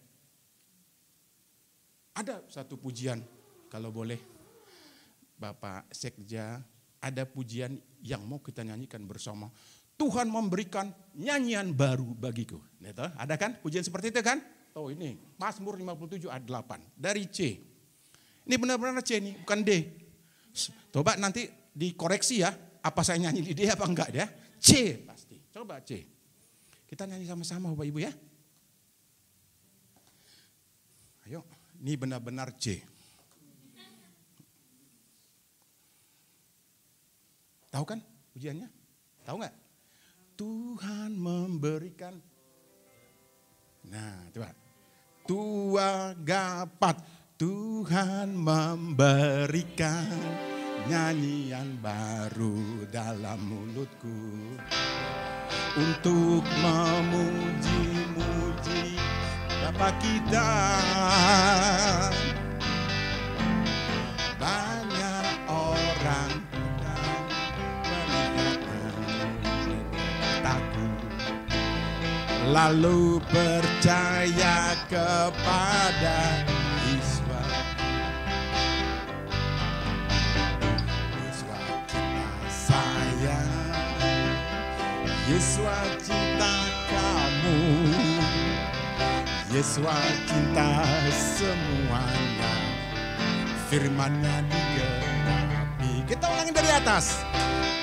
Ada satu pujian, kalau boleh Bapak Sekja, ada pujian yang mau kita nyanyikan bersama. Tuhan memberikan nyanyian baru bagiku. Ada kan pujian seperti itu kan? Oh ini, Mazmur 57 ayat 8 dari C. Ini benar-benar C nih, bukan D. Coba nanti dikoreksi ya, apa saya nyanyi di D apa enggak ya? C pasti, coba C. Kita nyanyi sama-sama Bapak Ibu ya. Ayo, ini benar-benar C. Tahu kan pujiannya? Tahu enggak? Tuhan memberikan. Nah, coba. Tua gapat. Tuhan memberikan nyanyian baru dalam mulutku untuk memuji-muji Bapa kita. Banyak orang melihat takut lalu percaya kepada Yesus cinta kamu, Yesus cinta semuanya, firman-Nya digelar. ulangi dari atas.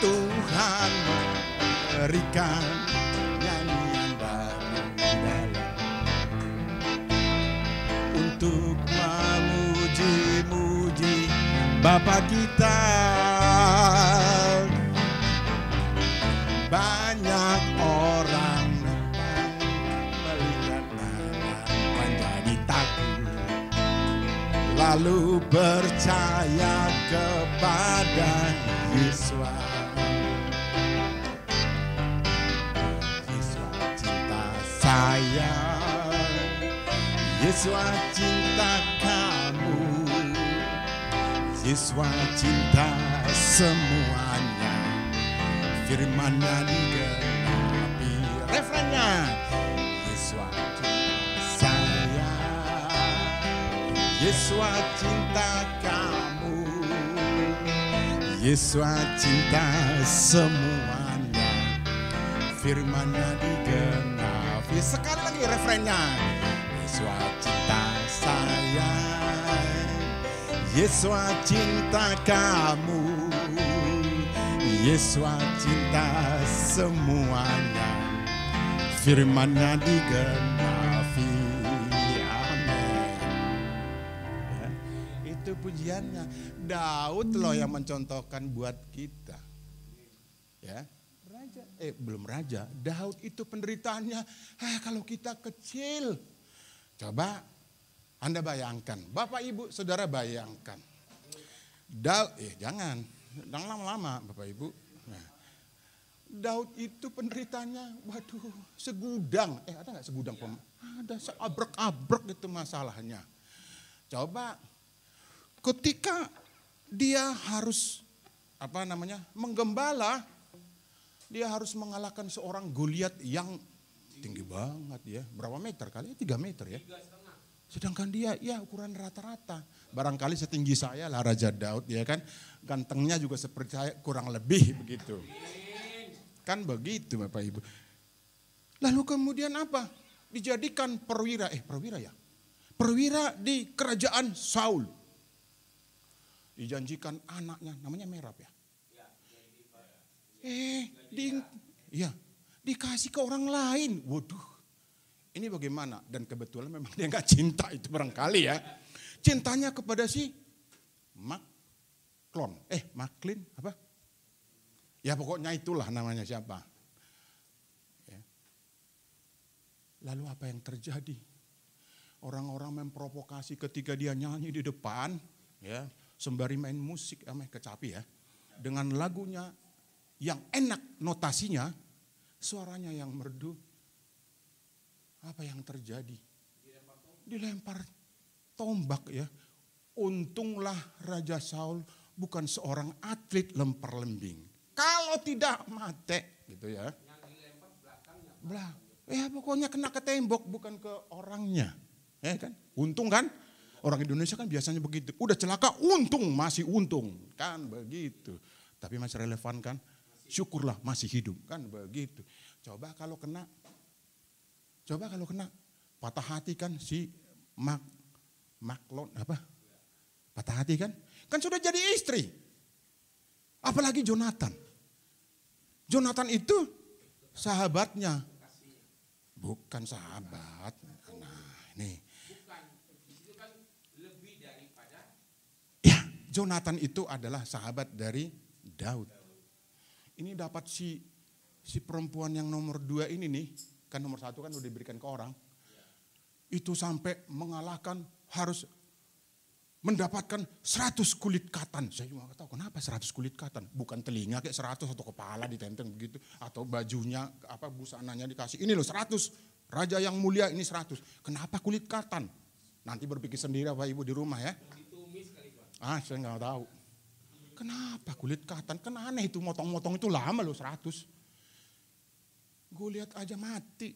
Tuhan memberikan nyanyian baru dalam untuk memuji-muji Bapa kita. Banyak orang melihat menjadi takut, lalu percaya kepada Yesus. Yesus cinta saya, Yesus cinta kamu, Yesus cinta semuanya. Firman-Nya digenapi. Refrennya, Yesus cinta saya, Yesus cinta kamu, Yesus cinta semuanya. Firman-Nya digenapi. Sekali lagi refrennya, Yesus cinta saya, Yesus cinta kamu, Yesus cinta semuanya. Firman-Nya digenapi. Amin. Ya, itu pujiannya. Daud loh yang mencontohkan buat kita. Ya, belum raja. Daud itu penderitaannya. Kalau kita kecil, coba Anda bayangkan, Bapak Ibu Saudara bayangkan. Jangan lama-lama Bapak Ibu. Nah, Daud itu penderitanya, waduh, segudang. Ada nggak segudang? Ada, seabrek-abrek itu masalahnya. Coba ketika dia harus menggembala, dia harus mengalahkan seorang Goliat yang tinggi banget ya. Berapa meter kali? 3 meter ya. Sedangkan dia ya ukuran rata-rata. Barangkali setinggi saya lah Raja Daud ya kan. Gantengnya juga seperti saya kurang lebih begitu. Kan begitu Bapak Ibu. Lalu kemudian apa? Dijadikan perwira di kerajaan Saul. Dijanjikan anaknya namanya Merab ya. Dikasih ke orang lain. Waduh. Ini bagaimana? Dan kebetulan memang dia nggak cinta itu barangkali ya. Cintanya kepada si Maklin apa? Ya pokoknya itulah namanya siapa. Ya. Lalu apa yang terjadi? Orang-orang memprovokasi ketika dia nyanyi di depan, ya sembari main musik, kecapi ya, dengan lagunya yang enak notasinya, suaranya yang merdu. Apa yang terjadi? Dilempar tombak ya. Untunglah Raja Saul bukan seorang atlet lempar-lembing. Kalau tidak mati gitu ya. Pokoknya kena ke tembok bukan ke orangnya. Kan? Untung kan? Orang Indonesia kan biasanya begitu. Udah celaka untung, masih untung. Kan begitu. Tapi masih relevan kan? Syukurlah masih hidup. Kan begitu. Coba kalau kena patah hati kan si Maklon apa? Patah hati kan? Kan sudah jadi istri. Apalagi Jonathan. Jonathan itu sahabatnya. Bukan sahabat. Nah, ini. Ya, Jonathan itu adalah sahabat dari Daud. Ini dapat si perempuan yang nomor 2 ini nih. Kan nomor 1 kan udah diberikan ke orang. Itu sampai mengalahkan harus mendapatkan 100 kulit katan. Saya juga gak tahu kenapa 100 kulit katan. Bukan telinga kayak 100 atau kepala ditenteng begitu. Atau bajunya, busananya dikasih. Ini loh 100. Raja yang mulia ini 100. Kenapa kulit katan? Nanti berpikir sendiri Bapak Ibu di rumah ya. Saya gak tahu. Kenapa kulit katan? Kan aneh itu motong-motong itu lama loh 100. Goliat aja mati.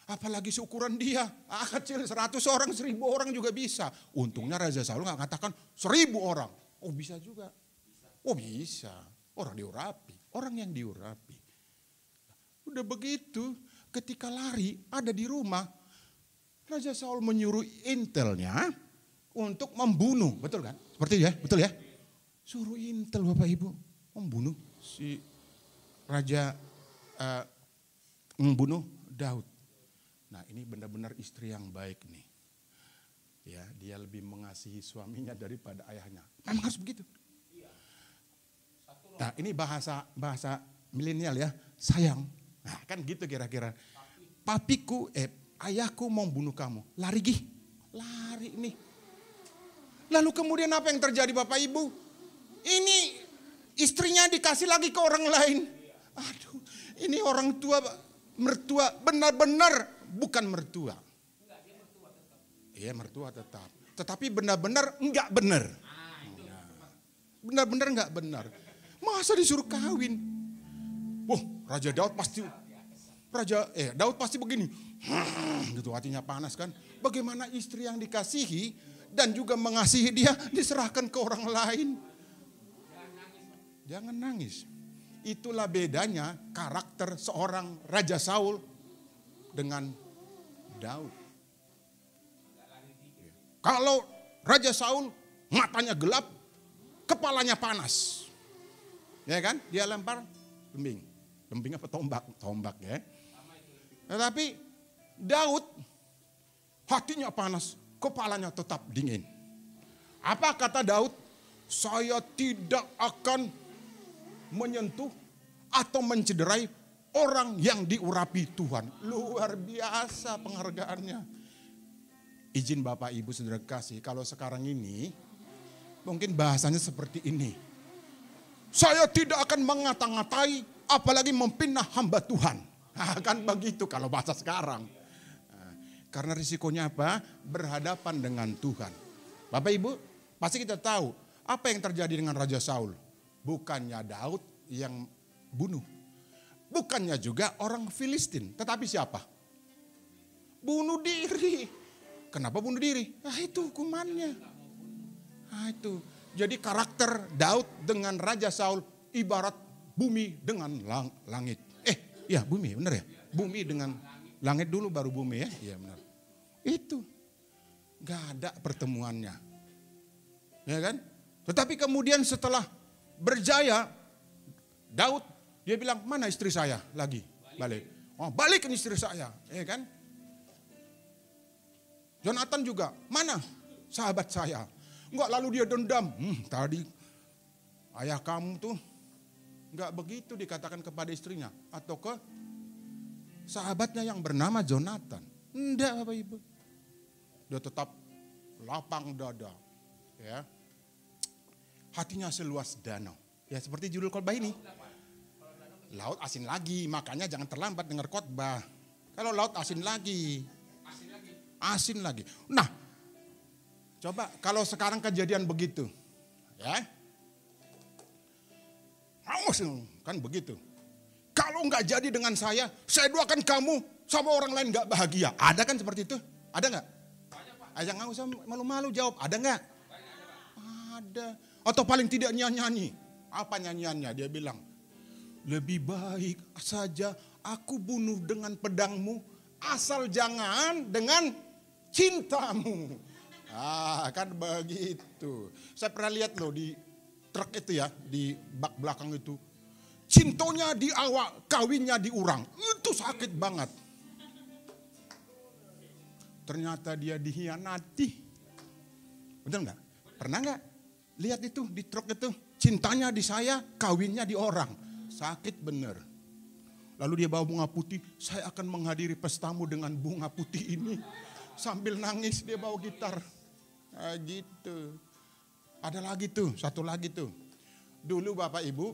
Apalagi seukuran dia. Kecil 100 orang, 1000 orang juga bisa. Untungnya Raja Saul gak katakan 1000 orang. Oh bisa juga. Oh bisa. Orang diurapi. Orang yang diurapi. Udah begitu ketika lari ada di rumah. Raja Saul menyuruh intelnya untuk membunuh. Betul kan? Seperti ya? Betul ya? Suruh intel Bapak Ibu. membunuh si raja, membunuh Daud. Nah ini benar-benar istri yang baik nih. Ya, dia lebih mengasihi suaminya daripada ayahnya. Memang harus begitu. Nah ini bahasa milenial ya, sayang. Nah kan gitu kira-kira. Papiku, ayahku mau bunuh kamu. Lari gih, lari nih. Lalu kemudian apa yang terjadi Bapak Ibu? Ini istrinya dikasih lagi ke orang lain. Aduh, ini orang tua, mertua benar-benar bukan mertua. Iya mertua tetap. Tetapi benar-benar enggak benar. Benar-benar enggak benar. Masa disuruh kawin? Wah, Raja Daud pasti Daud pasti begini. Gitu hatinya panas kan. Bagaimana istri yang dikasihi dan juga mengasihi dia diserahkan ke orang lain. Jangan nangis. Itulah bedanya karakter seorang Raja Saul dengan Daud. Kalau Raja Saul matanya gelap, kepalanya panas. Ya kan? Dia lempar lembing. Lembing apa tombak? Tombak ya. Tetapi Daud hatinya panas, kepalanya tetap dingin. Apa kata Daud? Saya tidak akan menyentuh atau mencederai orang yang diurapi Tuhan. Luar biasa penghargaannya. Izin Bapak Ibu Saudara kasih, kalau sekarang ini mungkin bahasanya seperti ini. Saya tidak akan mengata-ngatai apalagi memfitnah hamba Tuhan. Nah, kan begitu kalau bahasa sekarang. Nah, karena risikonya apa? Berhadapan dengan Tuhan. Bapak Ibu, pasti kita tahu apa yang terjadi dengan Raja Saul. Bukannya Daud yang bunuh. Bukannya juga orang Filistin. Tetapi siapa? Bunuh diri. Kenapa bunuh diri? Ah itu hukumannya. Ah itu. Jadi karakter Daud dengan Raja Saul ibarat bumi dengan langit. Ya bumi benar ya. Bumi dengan langit dulu baru bumi ya. Iya benar. Itu. Gak ada pertemuannya. Ya kan? Tetapi kemudian setelah berjaya Daud dia bilang mana istri saya lagi balik. Oh balikin istri saya. Ya kan? Jonathan juga, mana sahabat saya? Enggak, lalu dia dendam. Tadi ayah kamu tuh enggak begitu dikatakan kepada istrinya. Atau ke sahabatnya yang bernama Jonathan. Enggak Bapak Ibu. Dia tetap lapang dada. Ya. Hatinya seluas danau. Ya seperti judul khotbah ini. Laut asin lagi, makanya jangan terlambat dengar khotbah. Kalau laut asin lagi. Asin lagi. Nah, coba kalau sekarang kejadian begitu, ya, kan begitu. Kalau nggak jadi dengan saya doakan kamu sama orang lain nggak bahagia. Ada kan seperti itu? Ada nggak? Ayo nggak usah malu-malu jawab. Ada nggak? Ada. Atau paling tidak nyanyi. Apa nyanyiannya? Dia bilang, lebih baik saja aku bunuh dengan pedangmu, asal jangan dengan cintamu. Kan begitu. Saya pernah lihat loh di truk itu ya, di bak belakang itu. Cintonya di awak, kawinnya di urang. Itu sakit banget. Ternyata dia dihianati. Betul nggak? Pernah nggak lihat itu di truk itu? Cintanya di saya, kawinnya di orang. Sakit bener. Lalu dia bawa bunga putih. Saya akan menghadiri pestamu dengan bunga putih ini. Sambil nangis dia bawa gitar. Gitu. Ada lagi tuh, satu lagi tuh. Dulu Bapak Ibu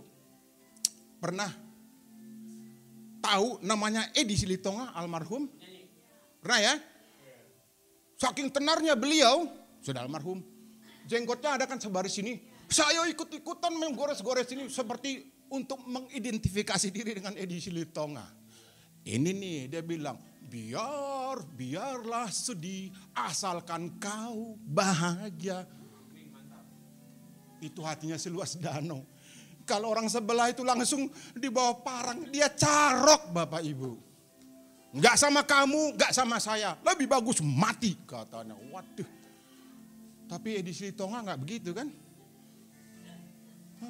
pernah tahu namanya Edi Silitonga almarhum? Pernah ya? Saking tenarnya beliau, sudah almarhum. Jenggotnya ada kan sebaris ini. Saya ikut-ikutan menggores-gores ini seperti untuk mengidentifikasi diri dengan Edi Silitonga. Ini nih dia bilang, biarlah sedih asalkan kau bahagia. Itu hatinya seluas danau. Kalau orang sebelah itu langsung dibawa parang, dia carok Bapak Ibu. Enggak sama kamu, enggak sama saya. Lebih bagus mati katanya. Waduh. Tapi Edi Silitonga enggak begitu kan?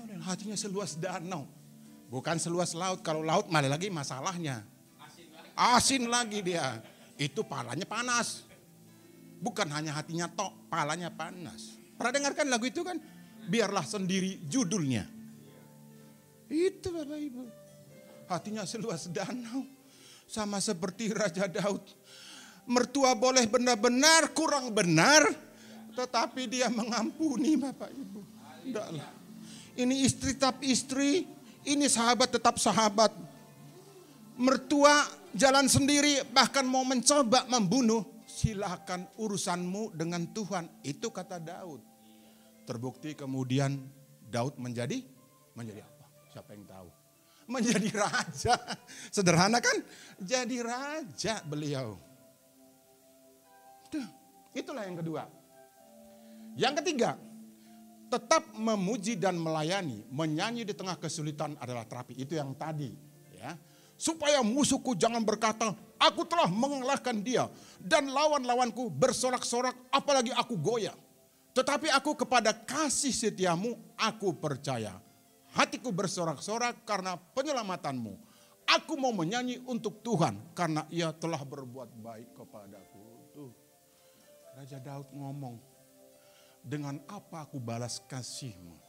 Dan hatinya seluas danau. Bukan seluas laut. Kalau laut malah lagi masalahnya. Asin lagi dia. Itu palanya panas. Bukan hanya hatinya tok, palanya panas. Pernah dengarkan lagu itu kan? Biarlah sendiri judulnya. Itu Bapak Ibu. Hatinya seluas danau. Sama seperti Raja Daud. Mertua boleh benar-benar kurang benar. Tetapi dia mengampuni Bapak Ibu. Enggaklah. Ini istri tetap istri. Ini sahabat tetap sahabat. Mertua jalan sendiri bahkan mau mencoba membunuh. Silakan urusanmu dengan Tuhan. Itu kata Daud. Terbukti kemudian Daud menjadi apa? Siapa yang tahu? Menjadi raja. Sederhana kan? Jadi raja beliau. Itulah yang kedua. Yang ketiga, tetap memuji dan melayani, menyanyi di tengah kesulitan adalah terapi. Itu yang tadi, ya. Supaya musuhku jangan berkata, aku telah mengalahkan dia dan lawan-lawanku bersorak-sorak, apalagi aku goyah. Tetapi aku kepada kasih setiamu aku percaya. Hatiku bersorak-sorak karena penyelamatanmu. Aku mau menyanyi untuk Tuhan karena ia telah berbuat baik kepadaku. Tuh, Raja Daud ngomong. Dengan apa aku balas kasihmu?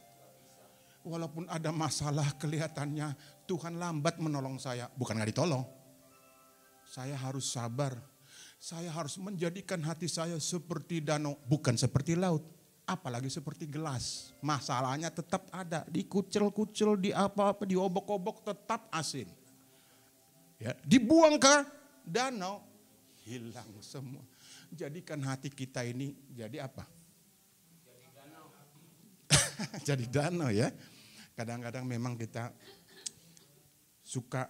Walaupun ada masalah kelihatannya Tuhan lambat menolong saya. Bukan gak ditolong. Saya harus sabar. Saya harus menjadikan hati saya seperti danau. Bukan seperti laut. Apalagi seperti gelas. Masalahnya tetap ada. Dikucel-kucel, di apa-apa, diobok-obok tetap asin. Ya, dibuang ke danau. Hilang semua. Jadikan hati kita ini jadi apa? Jadi danau ya. Kadang-kadang memang kita suka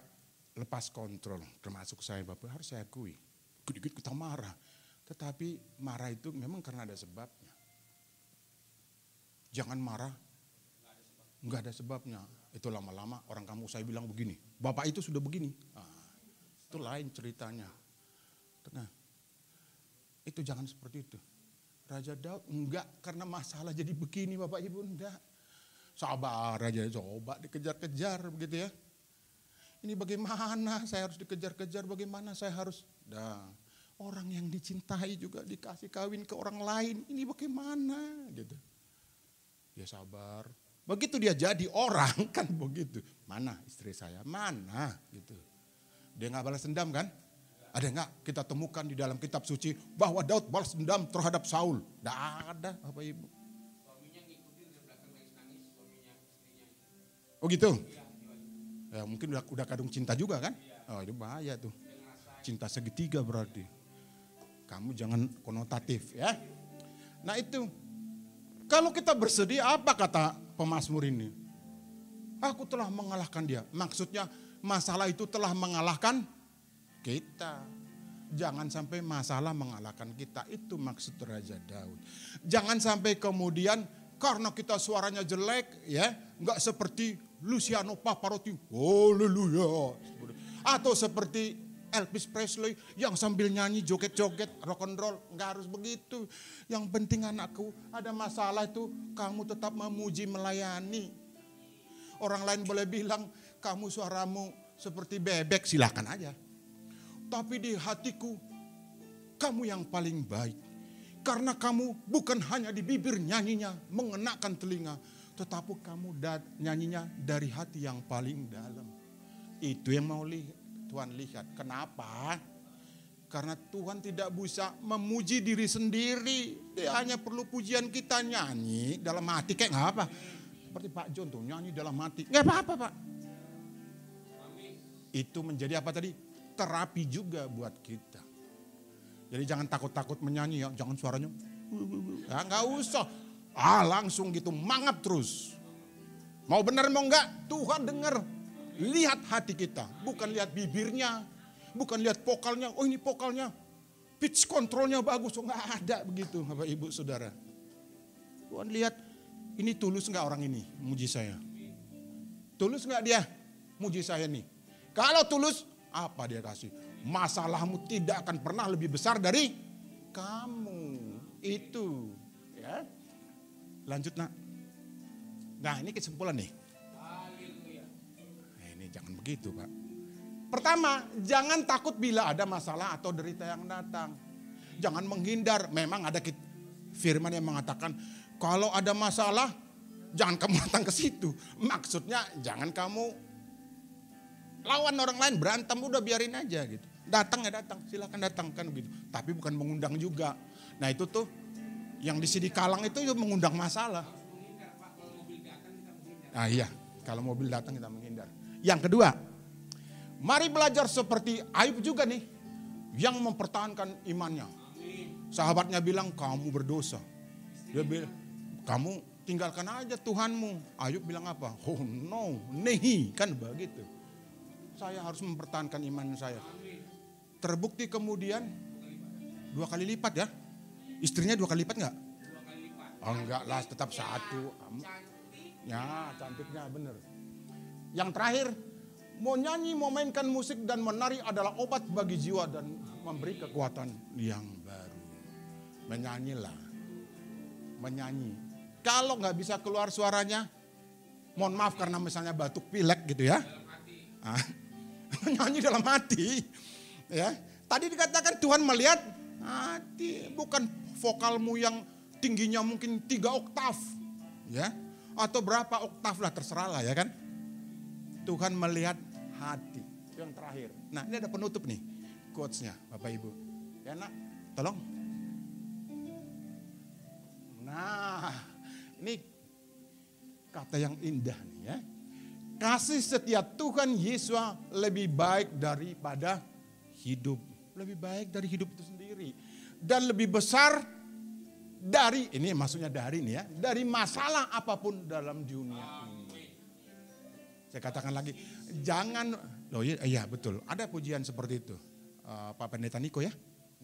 lepas kontrol. Termasuk saya Bapak, harus saya akui. Dikit-dikit kita marah. Tetapi marah itu memang karena ada sebabnya. Jangan marah. Enggak ada sebabnya. Itu lama-lama orang kamu saya bilang begini. Bapak itu sudah begini. Nah, itu lain ceritanya. Nah, itu jangan seperti itu. Raja Daud enggak karena masalah jadi begini Bapak Ibu, enggak. Sabar aja, coba dikejar-kejar begitu ya. Ini bagaimana saya harus dikejar-kejar, bagaimana saya harus. Orang yang dicintai juga dikasih kawin ke orang lain, ini bagaimana gitu. Ya sabar. Begitu dia jadi orang kan begitu. Mana istri saya, mana gitu. Dia gak balas dendam kan? Ada enggak kita temukan di dalam kitab suci bahwa Daud balas dendam terhadap Saul? Tidak ada Bapak Ibu. Suaminya ngikutin di belakang nangis, suaminya, istrinya. Oh gitu? Ya, mungkin udah kadung cinta juga kan? Oh itu bahaya tuh. Cinta segitiga berarti. Kamu jangan konotatif ya. Nah itu. Kalau kita bersedih apa kata pemazmur ini? Aku telah mengalahkan dia. Maksudnya masalah itu telah mengalahkan kita. Jangan sampai masalah mengalahkan kita. Itu maksud Raja Daud. Jangan sampai kemudian karena kita suaranya jelek ya, enggak seperti Luciano Pavarotti. Haleluya. Atau seperti Elvis Presley yang sambil nyanyi joget-joget rock and roll, enggak harus begitu. Yang penting anakku ada masalah itu kamu tetap memuji melayani. Orang lain boleh bilang kamu suaramu seperti bebek, silakan aja. Tapi di hatiku, kamu yang paling baik. Karena kamu bukan hanya di bibir nyanyinya, mengenakan telinga. Tetapi kamu nyanyinya dari hati yang paling dalam. Itu yang mau Tuhan lihat. Kenapa? Karena Tuhan tidak bisa memuji diri sendiri. Dia hanya perlu pujian kita nyanyi dalam hati. Kayak gak apa. Seperti Pak John tuh nyanyi dalam hati. Gak apa-apa Pak. Itu menjadi apa tadi? Terapi juga buat kita. Jadi jangan takut-takut menyanyi ya, jangan suaranya. Ya nggak usah. Langsung gitu mangap terus. Mau benar mau enggak, Tuhan dengar. Lihat hati kita, bukan lihat bibirnya, bukan lihat vokalnya. Oh ini vokalnya, pitch controlnya bagus. Oh nggak ada begitu Bapak Ibu Saudara. Tuhan lihat ini tulus nggak orang ini muji saya. Tulus nggak dia muji saya nih. Kalau tulus, apa dia kasih? Masalahmu tidak akan pernah lebih besar dari kamu. Itu. Ya. Lanjut nak. Nah ini kesimpulan nih. Nah, ini jangan begitu Pak. Pertama, jangan takut bila ada masalah atau derita yang datang. Jangan menghindar. Memang ada firman yang mengatakan kalau ada masalah jangan kamu datang ke situ. Maksudnya jangan kamu lawan orang lain, berantem, udah biarin aja gitu. Datang ya datang, silakan datang kan gitu. Tapi bukan mengundang juga. Nah itu tuh yang di sini kalang itu mengundang masalah. Ah iya, kalau mobil datang kita menghindar. Yang kedua, mari belajar seperti Ayub juga nih, yang mempertahankan imannya. Sahabatnya bilang kamu berdosa. Dia bilang kamu tinggalkan aja Tuhanmu. Ayub bilang apa? Oh no, nehi, kan begitu. Saya harus mempertahankan iman saya. Terbukti kemudian 2 kali lipat ya. Istrinya 2 kali lipat enggak? 2 kali lipat. Oh enggak lah, tetap 1. Ya cantiknya bener. Yang terakhir, mau nyanyi, mau mainkan musik dan menari adalah obat bagi jiwa dan memberi kekuatan yang baru. Menyanyilah, menyanyi. Kalau nggak bisa keluar suaranya, mohon maaf karena misalnya batuk pilek gitu ya. Menyanyi dalam hati. Ya, tadi dikatakan Tuhan melihat hati, bukan vokalmu yang tingginya mungkin 3 oktav, ya. Atau berapa oktav lah, terserah lah ya kan. Tuhan melihat hati. Itu yang terakhir. Nah ini ada penutup nih. Quotes-nya Bapak Ibu. Ya nak, tolong. Nah ini kata yang indah nih ya. Kasih setia Tuhan Yesus lebih baik daripada hidup. Lebih baik dari hidup itu sendiri. Dan lebih besar dari, ini maksudnya dari nih ya, dari masalah apapun dalam dunia ini. Saya katakan lagi, jangan, loh iya betul, ada pujian seperti itu. Pak Pendeta Niko ya.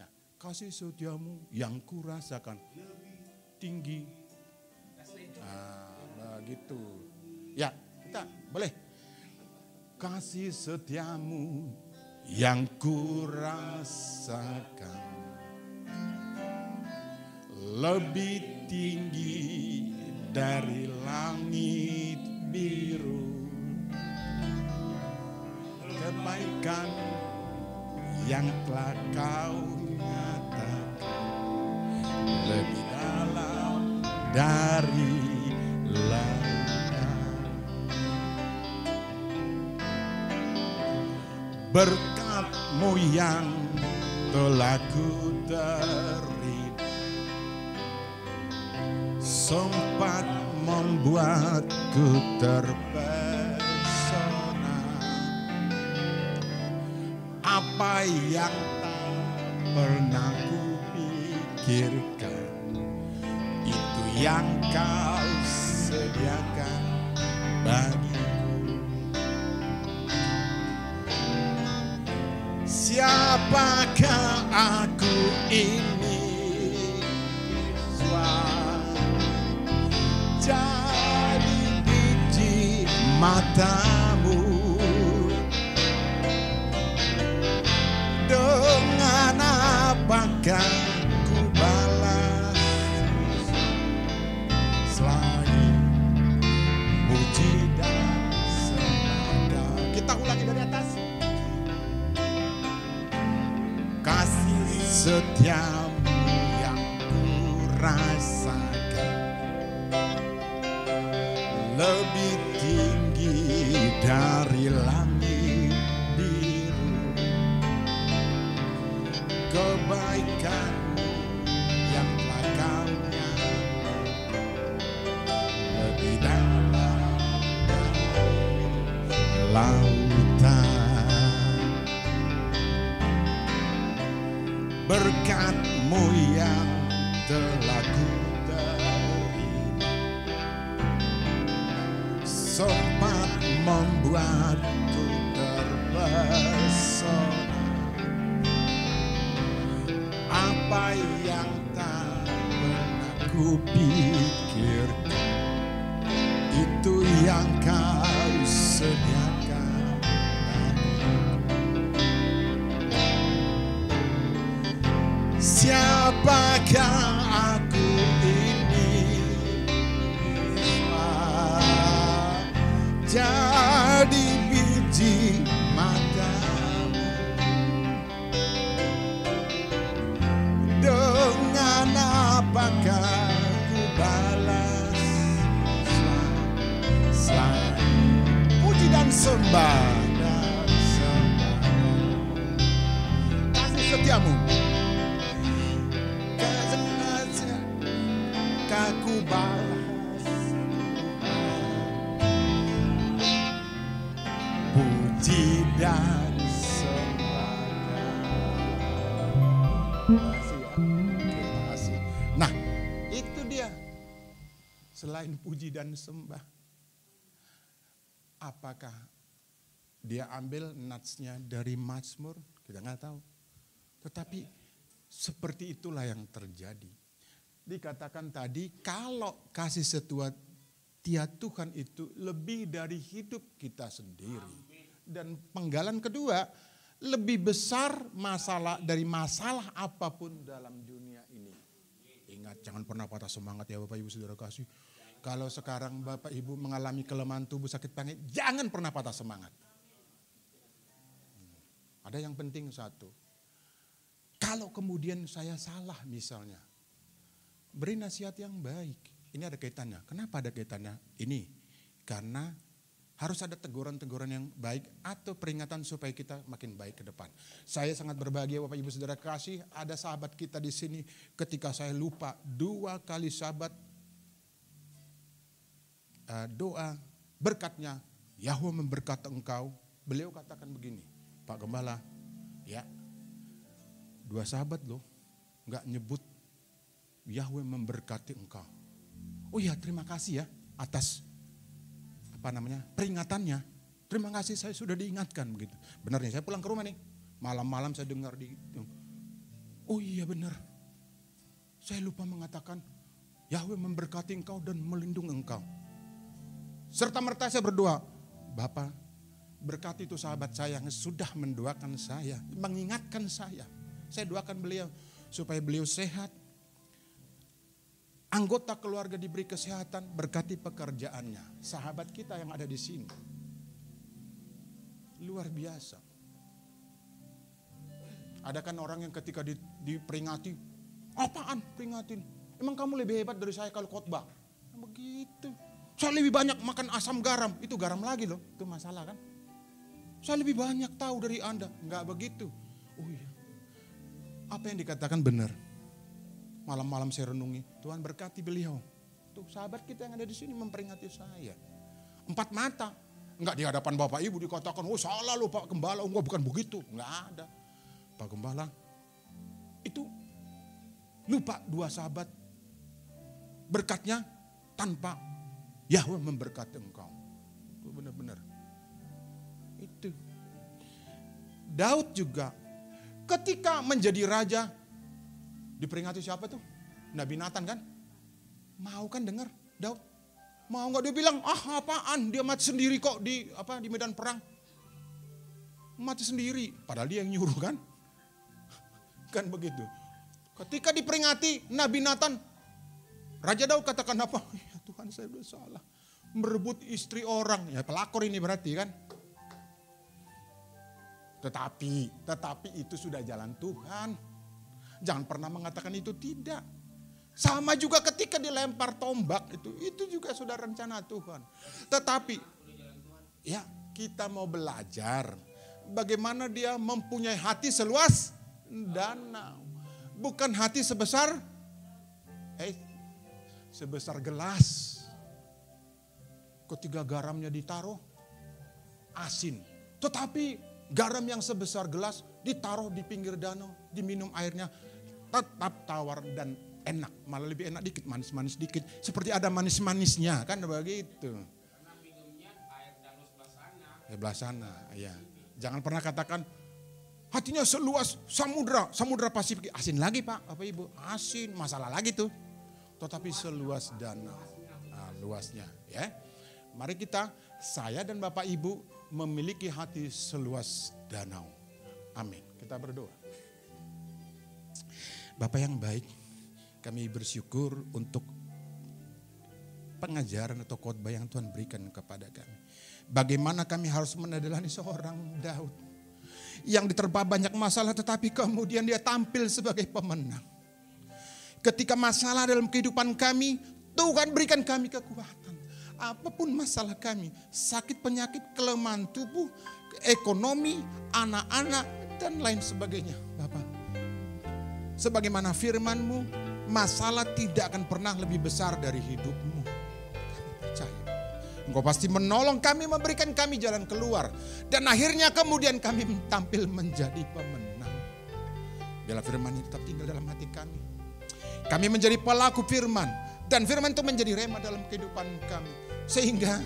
Nah, kasih setiamu yang kurasakan lebih tinggi. Begitu. Ya, kita boleh. Kasih setiamu yang kurasakan lebih tinggi dari langit biru. Kebaikan yang telah kau nyatakan lebih dalam dari lautan. Berkat-Mu yang telah ku terima sempat membuatku terpesona. Apa yang tak pernah ku pikirkan, itu yang kau sediakan bagiku. Siapakah aku ini? Jadi biji matamu, dengan apakah ku balas selain puji dan sembah. Kita ulangi dari atas. Kasih setiamu yang ku rasakan lebih tinggi dari langit biru. Kebaikan-Mu yang telah kau nyatakan lebih dalam dari lautan. Berkat-Mu yang telah ku sempat membuatku terpesona. Apa yang tak pernah ku pikirkan, itu yang kau sediakan. Siapakah aku ini? menjadi biji matamu. Dengan apakah ku balas selain puji dan sembah dan kasih setiamu. Ku balas puji dan sembah. Terima kasih. Nah, itu dia. Selain puji dan sembah, apakah dia ambil natsnya dari Mazmur? Kita nggak tahu. Tetapi seperti itulah yang terjadi. Dikatakan tadi, kalau kasih setia Tuhan itu lebih dari hidup kita sendiri. Dan penggalan kedua, lebih besar masalah dari masalah apapun dalam dunia ini. Ingat, jangan pernah patah semangat ya Bapak Ibu Saudara kasih. Kalau sekarang Bapak Ibu mengalami kelemahan tubuh, sakit panggil, jangan pernah patah semangat. Ada yang penting satu. Kalau kemudian saya salah misalnya, beri nasihat yang baik. Ini ada kaitannya. Kenapa ada kaitannya? Ini karena harus ada teguran-teguran yang baik atau peringatan supaya kita makin baik ke depan. Saya sangat berbahagia Bapak Ibu Saudara kasih, ada sahabat kita di sini ketika saya lupa 2 kali sahabat doa berkatnya, Yahweh memberkati engkau. Beliau katakan begini, Pak Gembala, ya 2 sahabat loh, nggak nyebut Yahweh memberkati engkau. Oh ya, terima kasih ya atas peringatannya. Terima kasih, saya sudah diingatkan begitu. Benar nih, saya pulang ke rumah nih. Malam-malam saya dengar oh iya benar. Saya lupa mengatakan Yahweh memberkati engkau dan melindungi engkau. Serta merta saya berdoa, Bapak berkati itu sahabat saya yang sudah mendoakan saya, mengingatkan saya. Saya doakan beliau supaya beliau sehat. Anggota keluarga diberi kesehatan, berkati pekerjaannya. Sahabat kita yang ada di sini. Luar biasa. Ada kan orang yang ketika diperingati, apaan peringatin? Emang kamu lebih hebat dari saya kalau khotbah? Begitu. Saya lebih banyak makan asam garam, itu garam lagi loh, itu masalah kan. Saya lebih banyak tahu dari Anda, enggak begitu. Oh iya, apa yang dikatakan benar. Malam-malam saya renungi, Tuhan berkati beliau. Tuh sahabat kita yang ada di sini memperingati saya. 4 mata, enggak di hadapan Bapak Ibu dikatakan, oh salah lo Pak Gembala, enggak bukan begitu. Enggak ada. Pak Gembala, itu lupa 2 sahabat. Berkatnya tanpa Yahweh memberkati engkau. Itu benar-benar. Itu. Daud juga ketika menjadi raja, diperingati siapa tuh? Nabi Nathan kan? Mau kan dengar Daud? Mau nggak dia bilang, apaan? Dia mati sendiri kok di medan perang. Mati sendiri, padahal dia yang nyuruh kan? Kan begitu. Ketika diperingati Nabi Nathan, Raja Daud katakan apa? Ya Tuhan, saya sudah salah. Merebut istri orang. Ya pelakor ini berarti kan? Tetapi itu sudah jalan Tuhan. Jangan pernah mengatakan itu tidak. Sama juga ketika dilempar tombak itu juga sudah rencana Tuhan. Tetapi ya kita mau belajar bagaimana dia mempunyai hati seluas danau. Bukan hati sebesar gelas. Ketika garamnya ditaruh asin. Tetapi garam yang sebesar gelas ditaruh di pinggir danau, diminum airnya tetap tawar dan enak, malah lebih enak dikit, manis-manis dikit. Seperti ada manis-manisnya, kan begitu. Karena minumnya air danau sebelah sana, ya. Jangan pernah katakan hatinya seluas samudra Pasifik. Asin lagi Pak, apa Ibu? Asin, masalah lagi tuh. Tetapi seluas danau, luasnya, ya. Mari saya dan Bapak Ibu memiliki hati seluas danau. Amin. Kita berdoa. Bapak yang baik, kami bersyukur untuk pengajaran atau khotbah yang Tuhan berikan kepada kami. Bagaimana kami harus meneladani seorang Daud yang diterpa banyak masalah tetapi kemudian dia tampil sebagai pemenang. Ketika masalah dalam kehidupan kami, Tuhan berikan kami kekuatan. Apapun masalah kami, sakit penyakit, kelemahan tubuh, ekonomi, anak-anak, dan lain sebagainya. Bapak, sebagaimana firman-Mu, masalah tidak akan pernah lebih besar dari hidup-Mu. Kami percaya. Engkau pasti menolong kami, memberikan kami jalan keluar. Dan akhirnya kemudian kami tampil menjadi pemenang. Biarlah firman ini tetap tinggal dalam hati kami. Kami menjadi pelaku firman. Dan firman itu menjadi rema dalam kehidupan kami. Sehingga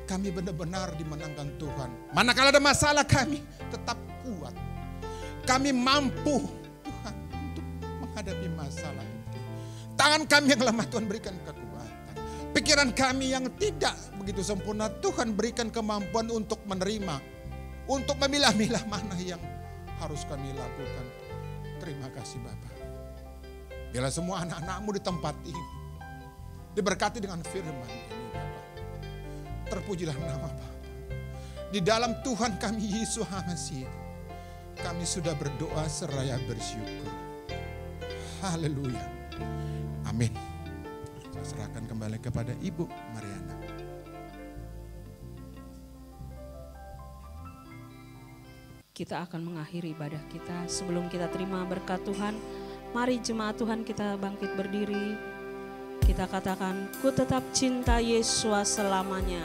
kami benar-benar dimenangkan Tuhan. Manakala ada masalah kami tetap kuat. Kami mampu Tuhan untuk menghadapi masalah itu. Tangan kami yang lemah Tuhan berikan kekuatan. Pikiran kami yang tidak begitu sempurna Tuhan berikan kemampuan untuk menerima. Untuk memilah-milah mana yang harus kami lakukan. Terima kasih Bapak. Biarlah semua anak-anak-Mu di tempat ini diberkati dengan firman ini Bapak. Terpujilah nama Bapak. Di dalam Tuhan kami Yesus Hamasiah, kami sudah berdoa seraya bersyukur. Haleluya. Amin. Saya serahkan kembali kepada Ibu Mariana. Kita akan mengakhiri ibadah kita. Sebelum kita terima berkat Tuhan, mari jemaat Tuhan kita bangkit berdiri. Kita katakan, ku tetap cinta Yesus selamanya.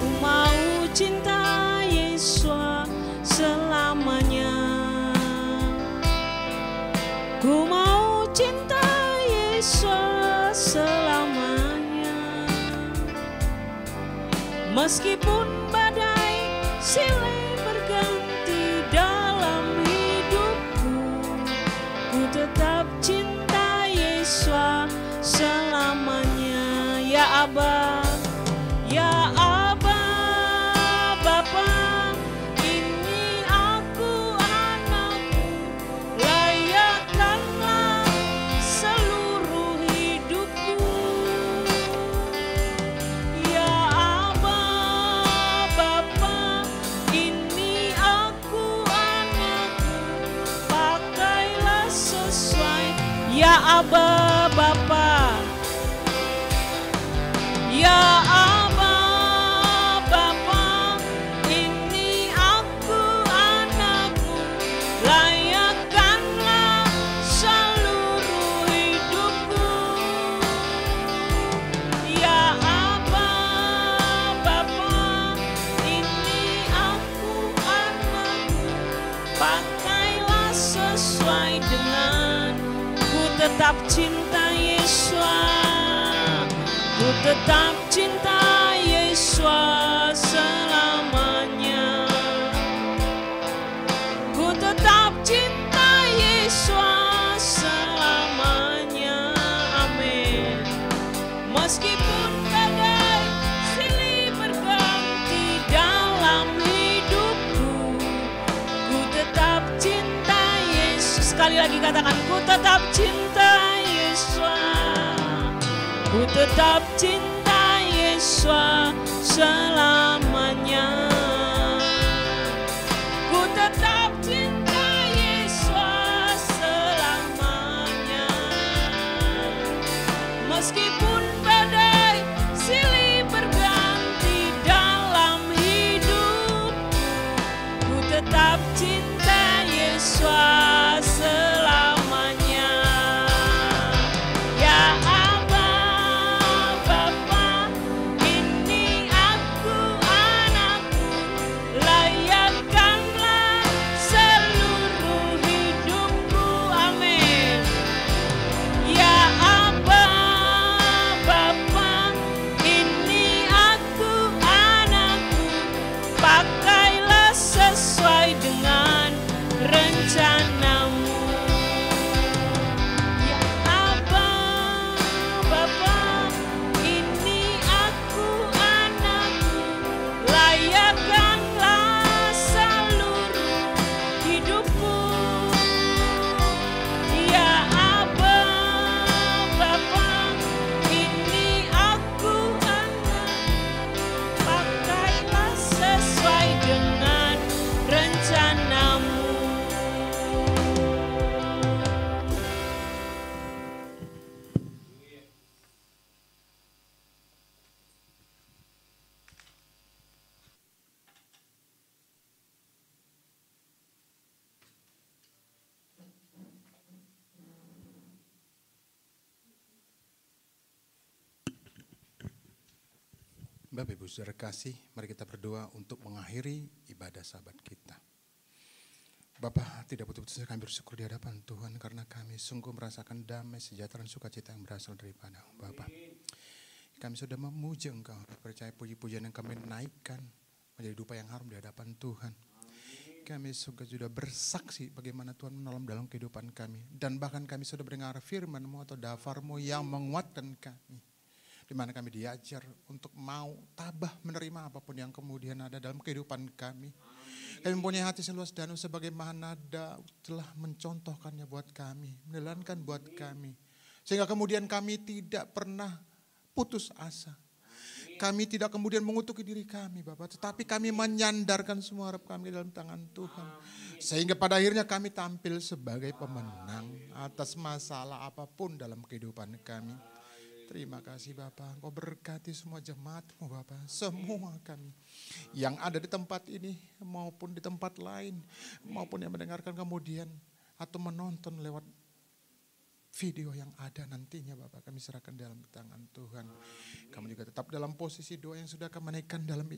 Ku mau cinta Yesus selamanya. Ku mau cinta Yesus selamanya. Meskipun badai silih berganti dalam hidupku, ku tetap cinta Yesus selamanya. Ya Aba, ya Aba, Bapa, ini aku anakmu, layakkanlah seluruh hidupku. Ya Aba, Bapa, ini aku anakmu, pakailah sesuai. Ya Aba, Bapa, ya Aba, Bapa, ini aku anakmu, layakkanlah seluruh hidupku. Ya Aba, Bapa, ini aku anakmu, pakailah sesuai dengan. Ku tetap cinta Yesus, ku tetap cinta Yesus selamanya. Ku tetap cinta Yesus selamanya. Amin. Meskipun badai silih berganti dalam hidupku, ku tetap cinta Yesus. Sekali lagi katakan, ku tetap cinta Yesus. Ku tetap cinta Yesus selamanya. Ku tetap cinta Yesus selamanya. Meskipun badai silih berganti dalam hidup, ku tetap cinta Yesus selamanya. Ya Aba, Bapa, ini aku Bapak Ibu Saudara kasih, mari kita berdoa untuk mengakhiri ibadah sahabat kita. Bapak, tidak putus-putus kami bersyukur di hadapan Tuhan karena kami sungguh merasakan damai, sejahtera, dan sukacita yang berasal daripada Bapak. Kami sudah memuji Engkau, percaya puji-pujian yang kami naikkan menjadi dupa yang harum di hadapan Tuhan. Kami sudah bersaksi bagaimana Tuhan menolong dalam kehidupan kami. Dan bahkan kami sudah mendengar firman-Mu atau dafar-Mu yang menguatkan kami. Di mana kami diajar untuk mau tabah menerima apapun yang kemudian ada dalam kehidupan kami. Kami mempunyai hati seluas danau sebagaimana Daud telah mencontohkannya buat kami. Menelankan buat kami. Sehingga kemudian kami tidak pernah putus asa. Kami tidak kemudian mengutuki diri kami Bapak, tetapi kami menyandarkan semua harap kami dalam tangan Tuhan. Sehingga pada akhirnya kami tampil sebagai pemenang atas masalah apapun dalam kehidupan kami. Terima kasih Bapak, Engkau berkati semua jemaat-Mu Bapak, semua kami yang ada di tempat ini maupun di tempat lain, maupun yang mendengarkan kemudian atau menonton lewat video yang ada nantinya Bapak, kami serahkan dalam tangan Tuhan. Kamu juga tetap dalam posisi doa yang sudah kami naikkan dalam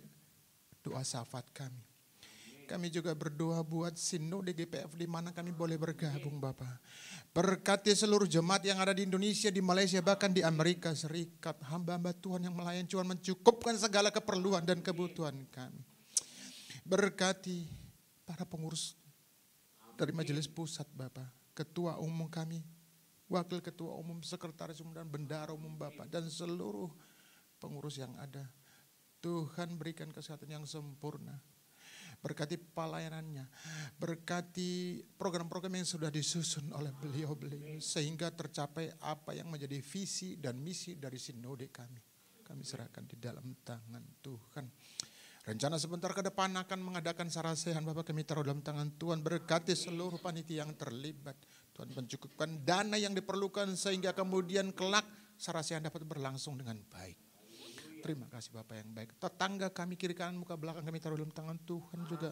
doa syafaat kami. Kami juga berdoa buat Sinode GPF di mana kami boleh bergabung Bapak. Berkati seluruh jemaat yang ada di Indonesia, di Malaysia, bahkan di Amerika Serikat. Hamba-hamba Tuhan yang melayani Tuhan mencukupkan segala keperluan dan kebutuhan kami. Berkati para pengurus dari Majelis Pusat Bapak, Ketua Umum kami, Wakil Ketua Umum, Sekretaris Umum, dan Bendahara Umum Bapak, dan seluruh pengurus yang ada. Tuhan berikan kesehatan yang sempurna. Berkati pelayanannya. Berkati program-program yang sudah disusun oleh beliau-beliau. Sehingga tercapai apa yang menjadi visi dan misi dari sinode kami. Kami serahkan di dalam tangan Tuhan. Rencana sebentar ke depan akan mengadakan sarasehan Bapak, kami taruh dalam tangan Tuhan. Berkati seluruh panitia yang terlibat. Tuhan mencukupkan dana yang diperlukan sehingga kemudian kelak sarasehan dapat berlangsung dengan baik. Terima kasih Bapak yang baik. Tetangga kami kiri kanan muka belakang kami taruh dalam tangan Tuhan juga.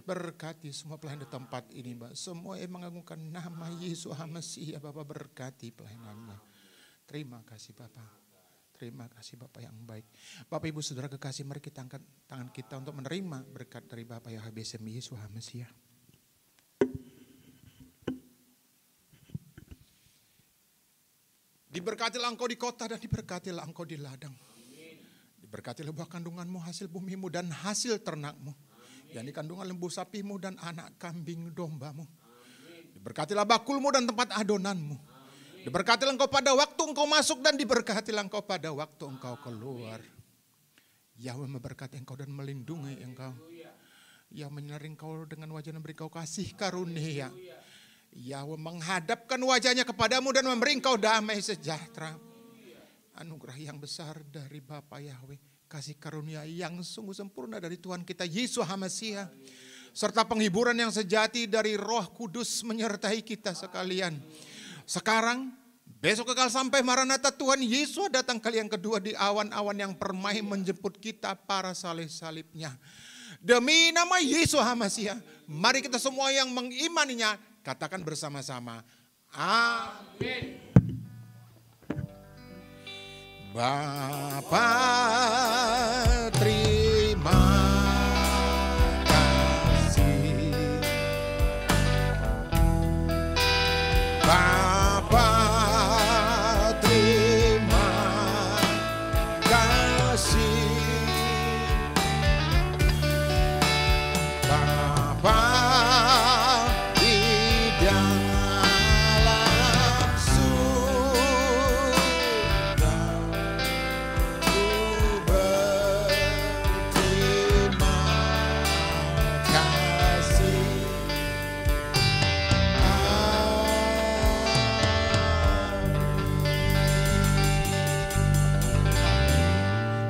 Berkati semua pelayan di tempat ini Mbak. Semua yang mengagungkan nama Yesus Mesias Bapak, berkati pelayanannya. Terima kasih Bapak. Terima kasih Bapak yang baik. Bapak Ibu Saudara kekasih, mari kita angkat tangan kita untuk menerima berkat dari Bapak yang HBSM Yesus Mesias. Diberkatilah engkau di kota dan diberkatilah engkau di ladang. Diberkatilah buah kandunganmu, hasil bumimu dan hasil ternakmu. Yang kandungan lembu sapimu dan anak kambing dombamu. Diberkatilah bakulmu dan tempat adonanmu. Diberkatilah engkau pada waktu engkau masuk dan diberkatilah engkau pada waktu engkau keluar. Yahweh memberkati engkau dan melindungi engkau. Yahweh menyinari engkau dengan wajah dan memberi engkau kasih karunia. Yahweh menghadapkan wajahnya kepadamu dan memberi engkau damai sejahtera. Anugerah yang besar dari Bapa Yahweh, kasih karunia yang sungguh sempurna dari Tuhan kita Yesus Mesias, serta penghiburan yang sejati dari Roh Kudus menyertai kita sekalian. Sekarang, besok kekal sampai Maranatha, Tuhan Yesus datang kali yang kedua di awan-awan yang permai menjemput kita para salib-salibnya. Demi nama Yesus Mesias, mari kita semua yang mengimaninya katakan bersama-sama, amin. Bapa, terima kasih. Bapa, terima kasih. Bapa, di dalam surga, ku berterima kasih.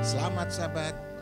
Selamat sahabat.